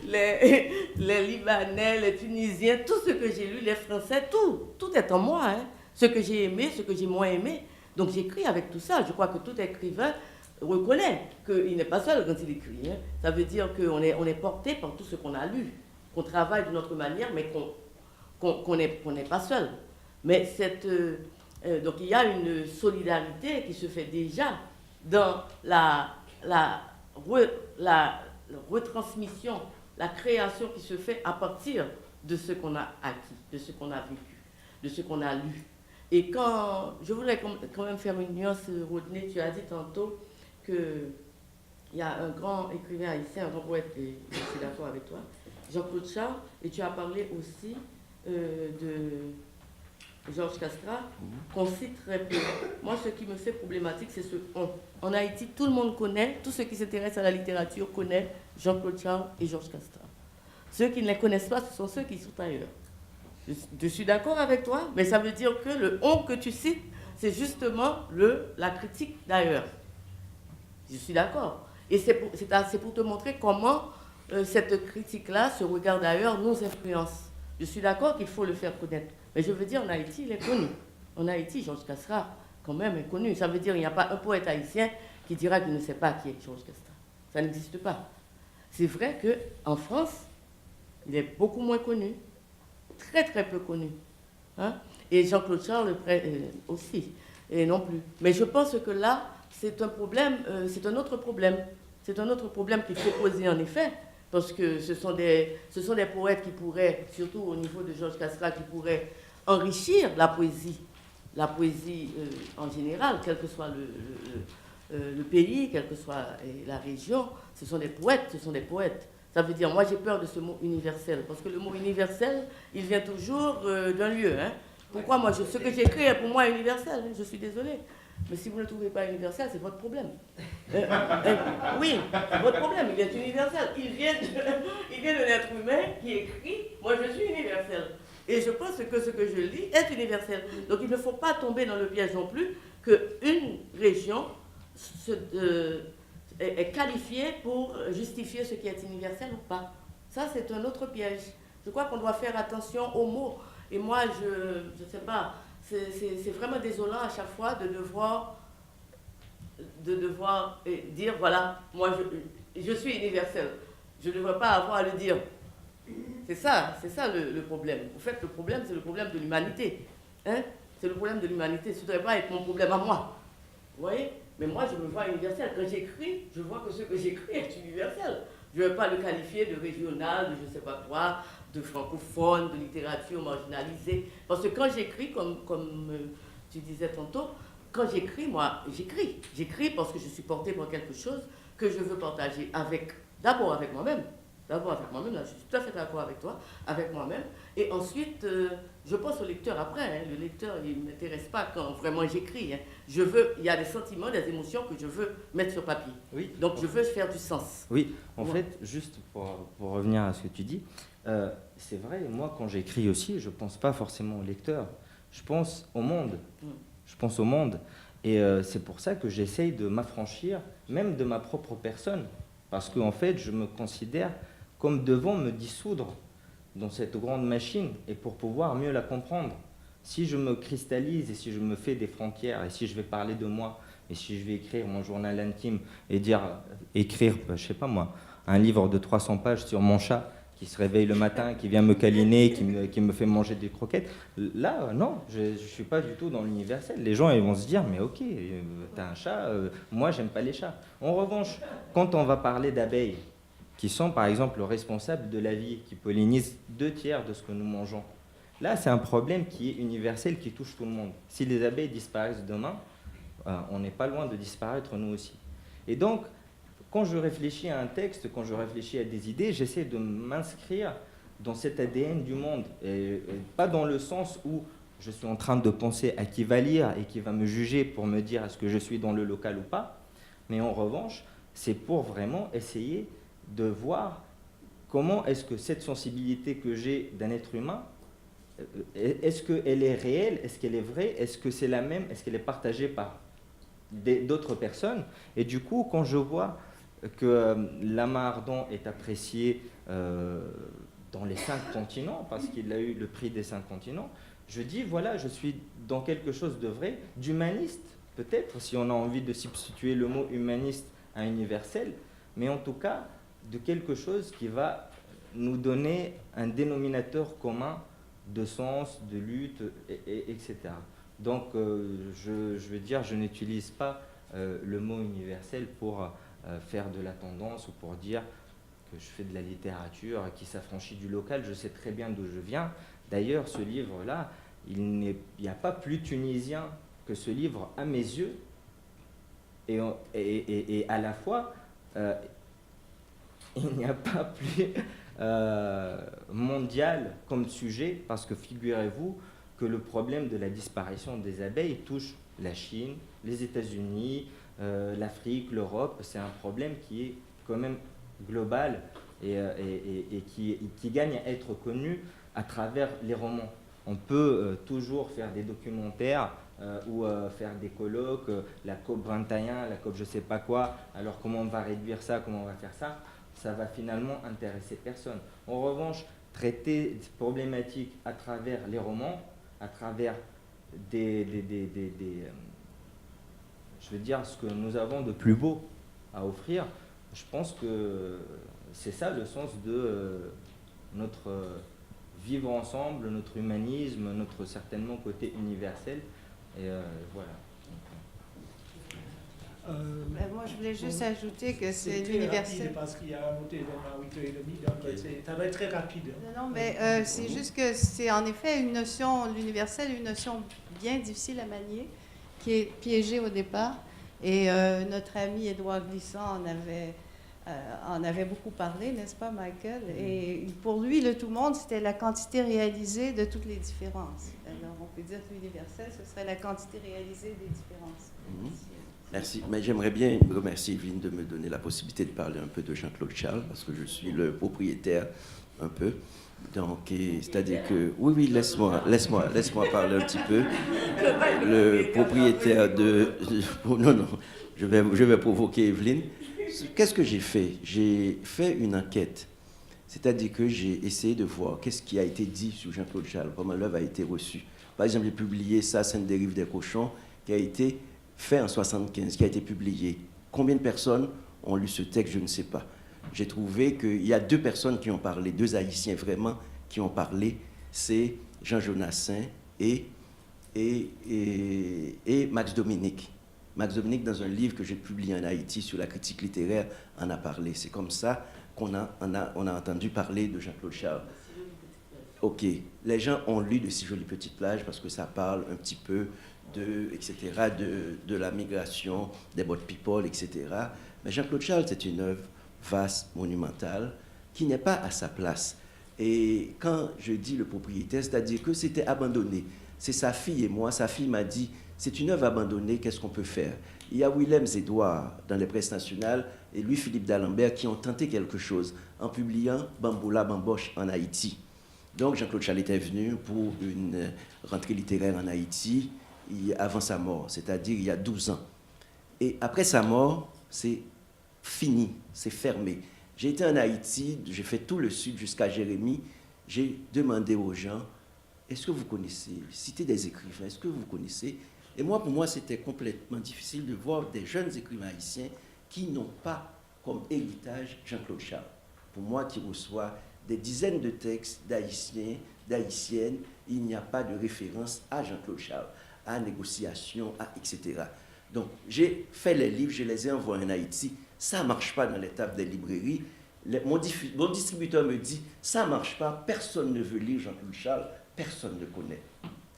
les Libanais, les Tunisiens, tout ce que j'ai lu, les Français, tout est en moi. Hein. Ce que j'ai aimé, ce que j'ai moins aimé. Donc j'écris avec tout ça. Je crois que tout écrivain reconnaît qu'il n'est pas seul quand il écrit. Hein. Ça veut dire qu'on est porté par tout ce qu'on a lu, qu'on travaille d'une autre manière, mais qu'on n'est pas seul. Mais donc il y a une solidarité qui se fait déjà dans la retransmission, la création qui se fait à partir de ce qu'on a acquis, de ce qu'on a vécu, de ce qu'on a lu. Et je voudrais quand même faire une nuance, Rodney, tu as dit tantôt qu'il y a un grand écrivain haïtien, un grand poète, et je suis d'accord avec toi, Jean-Claude Charles, et tu as parlé aussi de Georges Castrat, qu'on cite très peu. Moi, ce qui me fait problématique, c'est ce on. En Haïti, tout le monde connaît, tous ceux qui s'intéressent à la littérature connaissent Jean-Claude Charles et Georges Castrat. Ceux qui ne les connaissent pas, ce sont ceux qui sont ailleurs. Je suis d'accord avec toi, mais ça veut dire que le « on » que tu cites, c'est justement la critique d'ailleurs. Je suis d'accord. Et c'est pour te montrer comment cette critique-là, ce regard d'ailleurs, nous influence. Je suis d'accord qu'il faut le faire connaître. Mais je veux dire, en Haïti, il est connu. En Haïti, Georges Castrat, quand même, est connu. Ça veut dire qu'il n'y a pas un poète haïtien qui dira qu'il ne sait pas qui est Georges Castra. Ça n'existe pas. C'est vrai qu'en France, il est beaucoup moins connu, très très peu connu. Hein? Et Jean-Claude Charles aussi, et non plus. Mais je pense que là, c'est un problème, c'est un autre problème. C'est un autre problème qu'il faut poser en effet, parce que ce sont des poètes qui pourraient, surtout au niveau de Georges Castra, qui pourraient enrichir la poésie en général, quel que soit le pays, quelle que soit la région. Ce sont des poètes, ce sont des poètes. Ça veut dire, moi j'ai peur de ce mot universel, parce que le mot universel, il vient toujours d'un lieu. Hein. Pourquoi moi, ce que j'écris est pour moi universel, hein, je suis désolée. Mais si vous ne le trouvez pas universel, c'est votre problème. Oui, c'est votre problème, il est universel. Il vient de l'être humain qui écrit, moi je suis universel. Et je pense que ce que je lis est universel. Donc il ne faut pas tomber dans le piège non plus qu'une région est qualifiée pour justifier ce qui est universel ou pas. Ça, c'est un autre piège. Je crois qu'on doit faire attention aux mots. Et moi, je ne sais pas, c'est vraiment désolant à chaque fois de devoir dire, voilà, moi je suis universel. Je ne devrais pas avoir à le dire. C'est ça le problème. En fait, le problème, c'est le problème de l'humanité. Hein? C'est le problème de l'humanité. Ça ne devrait pas être mon problème à moi. Vous voyez? Mais moi, je me vois universel. Quand j'écris, je vois que ce que j'écris est universel. Je ne vais pas le qualifier de régional, de je ne sais pas quoi, de francophone, de littérature marginalisée. Parce que quand j'écris, comme tu disais tantôt, quand j'écris, moi, j'écris. J'écris parce que je suis portée par quelque chose que je veux partager d'abord avec moi-même. D'abord avec moi-même, là, je suis tout à fait d'accord avec toi, avec moi-même. Et ensuite, je pense au lecteur après. Hein. Le lecteur, il ne m'intéresse pas quand vraiment j'écris. Hein. Il y a des sentiments, des émotions que je veux mettre sur papier. Oui. Donc, je veux faire du sens. Oui, en fait, juste pour revenir à ce que tu dis, c'est vrai, moi, quand j'écris aussi, je ne pense pas forcément au lecteur. Je pense au monde. Je pense au monde. Et c'est pour ça que j'essaye de m'affranchir, même de ma propre personne. Parce qu'en fait, je me considère comme devant me dissoudre dans cette grande machine et pour pouvoir mieux la comprendre. Si je me cristallise et si je me fais des frontières et si je vais parler de moi et si je vais écrire mon journal intime et écrire, je sais pas moi, un livre de 300 pages sur mon chat qui se réveille le matin, qui vient me câliner, qui me fait manger des croquettes, là, non, je ne suis pas du tout dans l'universel. Les gens ils vont se dire, mais ok, t'as un chat, moi j'aime pas les chats. En revanche, quand on va parler d'abeilles, qui sont par exemple responsables de la vie, qui pollinisent 2/3 de ce que nous mangeons. Là, c'est un problème qui est universel, qui touche tout le monde. Si les abeilles disparaissent demain, on n'est pas loin de disparaître nous aussi. Et donc, quand je réfléchis à un texte, quand je réfléchis à des idées, j'essaie de m'inscrire dans cet ADN du monde. Et pas dans le sens où je suis en train de penser à qui va lire et qui va me juger pour me dire est-ce que je suis dans le local ou pas. Mais en revanche, c'est pour vraiment essayer de voir comment est-ce que cette sensibilité que j'ai d'un être humain, est-ce qu'elle est réelle, est-ce qu'elle est vraie, est-ce que c'est la même, est-ce qu'elle est partagée par d'autres personnes. Et du coup, quand je vois que Lama Ardant est apprécié dans les 5 continents, parce qu'il a eu le prix des 5 continents, je dis, voilà, je suis dans quelque chose de vrai, d'humaniste, peut-être, si on a envie de substituer le mot humaniste à universel, mais en tout cas, de quelque chose qui va nous donner un dénominateur commun de sens, de lutte, etc. Donc, je veux dire, je n'utilise pas le mot universel pour faire de la tendance ou pour dire que je fais de la littérature qui s'affranchit du local. Je sais très bien d'où je viens. D'ailleurs, ce livre-là, il n'y a pas plus tunisien que ce livre à mes yeux. Et à la fois, il n'y a pas plus mondial comme sujet, parce que figurez-vous que le problème de la disparition des abeilles touche la Chine, les États-Unis, l'Afrique, l'Europe. C'est un problème qui est quand même global et qui gagne à être connu à travers les romans. On peut toujours faire des documentaires ou faire des colloques, la COP 21, la COP je sais pas quoi, alors comment on va réduire ça, comment on va faire ça, ça va finalement intéresser personne. En revanche, traiter des problématiques à travers les romans, à travers des je veux dire, ce que nous avons de plus beau à offrir. Je pense que c'est ça le sens de notre vivre ensemble, notre humanisme, notre certainement côté universel. Et voilà. Moi, je voulais juste ajouter que c'est très l'universel. rapide parce qu'il y a un noté à 8h30, donc ça va être très rapide. Non, mais c'est juste que c'est en effet une notion, l'universel, une notion bien difficile à manier, qui est piégée au départ. Et notre ami Édouard Glissant en avait beaucoup parlé, n'est-ce pas, Michael? Et pour lui, le tout monde, c'était la quantité réalisée de toutes les différences. Alors, on peut dire que l'universel, ce serait la quantité réalisée des différences. Merci, mais j'aimerais bien remercier Evelyne de me donner la possibilité de parler un peu de Jean-Claude Charles, parce que je suis le propriétaire un peu. Donc, c'est-à-dire que... Oui, laisse-moi parler un petit peu. Le propriétaire de... Non, je vais provoquer Evelyne. Qu'est-ce que j'ai fait? J'ai fait une enquête. C'est-à-dire que j'ai essayé de voir qu'est-ce qui a été dit sur Jean-Claude Charles, comment l'œuvre a été reçue. Par exemple, j'ai publié Ça, Sainte dérive des cochons, qui a été fait en 1975, qui a été publié. Combien de personnes ont lu ce texte? Je ne sais pas. J'ai trouvé qu'il y a 2 personnes qui ont parlé, 2 Haïtiens vraiment qui ont parlé. C'est Jean Jonassin et Max Dominique. Max Dominique, dans un livre que j'ai publié en Haïti sur la critique littéraire, en a parlé. C'est comme ça qu'on a entendu parler de Jean-Claude Charles. Ok, les gens ont lu de Si jolies petites plages parce que ça parle un petit peu de la migration, des boat people, etc. Mais Jean-Claude Charles, c'est une œuvre vaste, monumentale, qui n'est pas à sa place. Et quand je dis le propriétaire, c'est-à-dire que c'était abandonné. C'est sa fille et moi, sa fille m'a dit, c'est une œuvre abandonnée, qu'est-ce qu'on peut faire? Il y a Willem Edouard dans les presses nationales et Louis-Philippe d'Alembert qui ont tenté quelque chose en publiant Bamboula Bamboche en Haïti. Donc Jean-Claude Charles était venu pour une rentrée littéraire en Haïti avant sa mort, c'est-à-dire il y a 12 ans. Et après sa mort, c'est fini, c'est fermé. J'ai été en Haïti, j'ai fait tout le sud jusqu'à Jérémie, j'ai demandé aux gens, est-ce que vous connaissez, citez des écrivains, est-ce que vous connaissez? Et moi, pour moi, c'était complètement difficile de voir des jeunes écrivains haïtiens qui n'ont pas comme héritage Jean-Claude Charles. Pour moi, qui reçoit des dizaines de textes d'Haïtiens, d'Haïtiennes, il n'y a pas de référence à Jean-Claude Charles, à négociation, etc. Donc, j'ai fait les livres, je les ai envoyés en Haïti. Ça ne marche pas dans les tables des librairies. Mon distributeur me dit, ça ne marche pas, personne ne veut lire Jean-Claude Charles, personne ne connaît.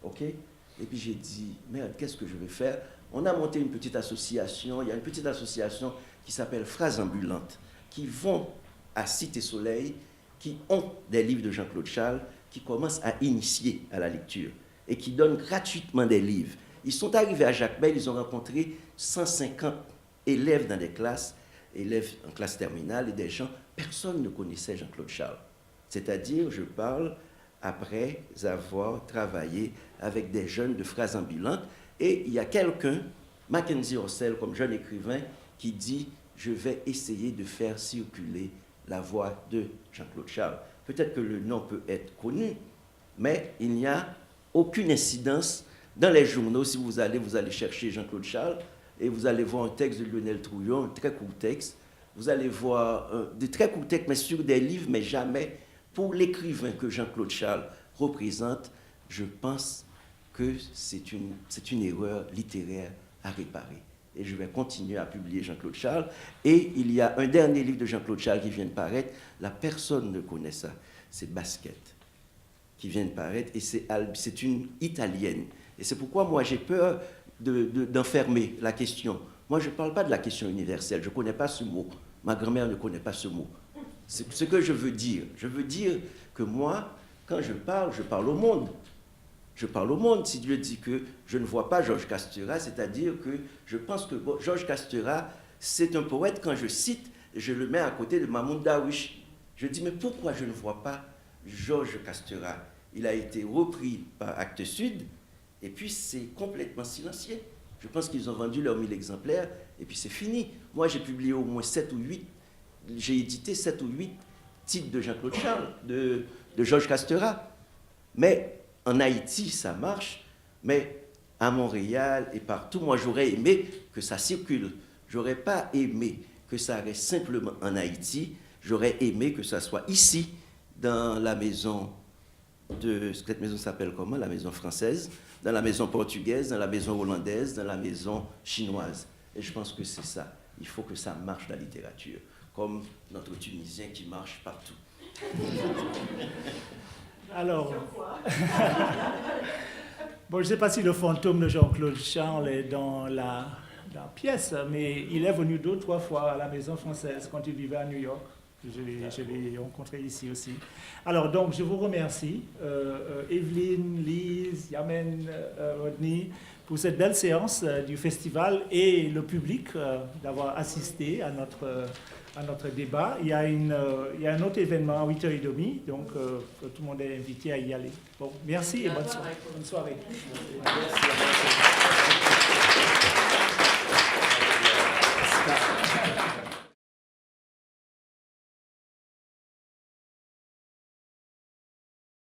OK? Et puis j'ai dit, merde, qu'est-ce que je vais faire? On a monté une petite association, il y a une petite association qui s'appelle Phrases ambulantes, qui vont à Cité Soleil, qui ont des livres de Jean-Claude Charles, qui commencent à initier à la lecture et qui donnent gratuitement des livres. Ils sont arrivés à Jacmel, ils ont rencontré 150 élèves dans des classes, élèves en classe terminale et des gens, personne ne connaissait Jean-Claude Charles. C'est-à-dire, je parle après avoir travaillé avec des jeunes de Phrases ambulantes, et il y a quelqu'un, Mackenzie Orsel, comme jeune écrivain, qui dit « Je vais essayer de faire circuler la voix de Jean-Claude Charles ». Peut-être que le nom peut être connu, mais il n'y a aucune incidence dans les journaux. Si vous allez chercher Jean-Claude Charles, et vous allez voir un texte de Lionel Trouillon, un très court texte, vous allez voir des très courts textes, mais sur des livres, mais jamais pour l'écrivain que Jean-Claude Charles représente. Je pense que c'est une erreur littéraire à réparer. Et je vais continuer à publier Jean-Claude Charles. Et il y a un dernier livre de Jean-Claude Charles qui vient de paraître. La personne ne connaît ça. C'est Basket qui vient de paraître. Et c'est une Italienne. Et c'est pourquoi moi j'ai peur d'enfermer la question. Moi je ne parle pas de la question universelle. Je ne connais pas ce mot. Ma grand-mère ne connaît pas ce mot. C'est ce que je veux dire. Je veux dire que moi, quand je parle au monde. Je parle au monde. Si Dieu dit que je ne vois pas Georges Casturat, c'est-à-dire que je pense que Georges Casturat, c'est un poète, quand je cite, je le mets à côté de Mahmoud Darwish. Je dis, mais pourquoi je ne vois pas Georges Casturat? Il a été repris par Actes Sud, et puis c'est complètement silencieux. Je pense qu'ils ont vendu leurs 1000 exemplaires, et puis c'est fini. Moi, j'ai publié au moins 7 ou 8, j'ai édité 7 ou 8 titres de Jean-Claude Charles, de Georges Casturat. Mais en Haïti, ça marche, mais à Montréal et partout. Moi, j'aurais aimé que ça circule. J'aurais pas aimé que ça reste simplement en Haïti. J'aurais aimé que ça soit ici, dans la maison de... Cette maison s'appelle comment? La maison française, dans la maison portugaise, dans la maison hollandaise, dans la maison chinoise. Et je pense que c'est ça. Il faut que ça marche, la littérature, comme notre Tunisien qui marche partout. Alors, bon, je ne sais pas si le fantôme de Jean-Claude Charles est dans la pièce, mais il est venu 2 ou 3 fois à la Maison française quand il vivait à New York. Je l'ai rencontré ici aussi. Alors, donc, je vous remercie, Evelyne, Lise, Yamen, Rodney, pour cette belle séance du festival et le public d'avoir assisté à notre débat. Il y a un autre événement à 8h30, donc tout le monde est invité à y aller. Bon, merci et bonne soirée. Bonne soirée. Merci.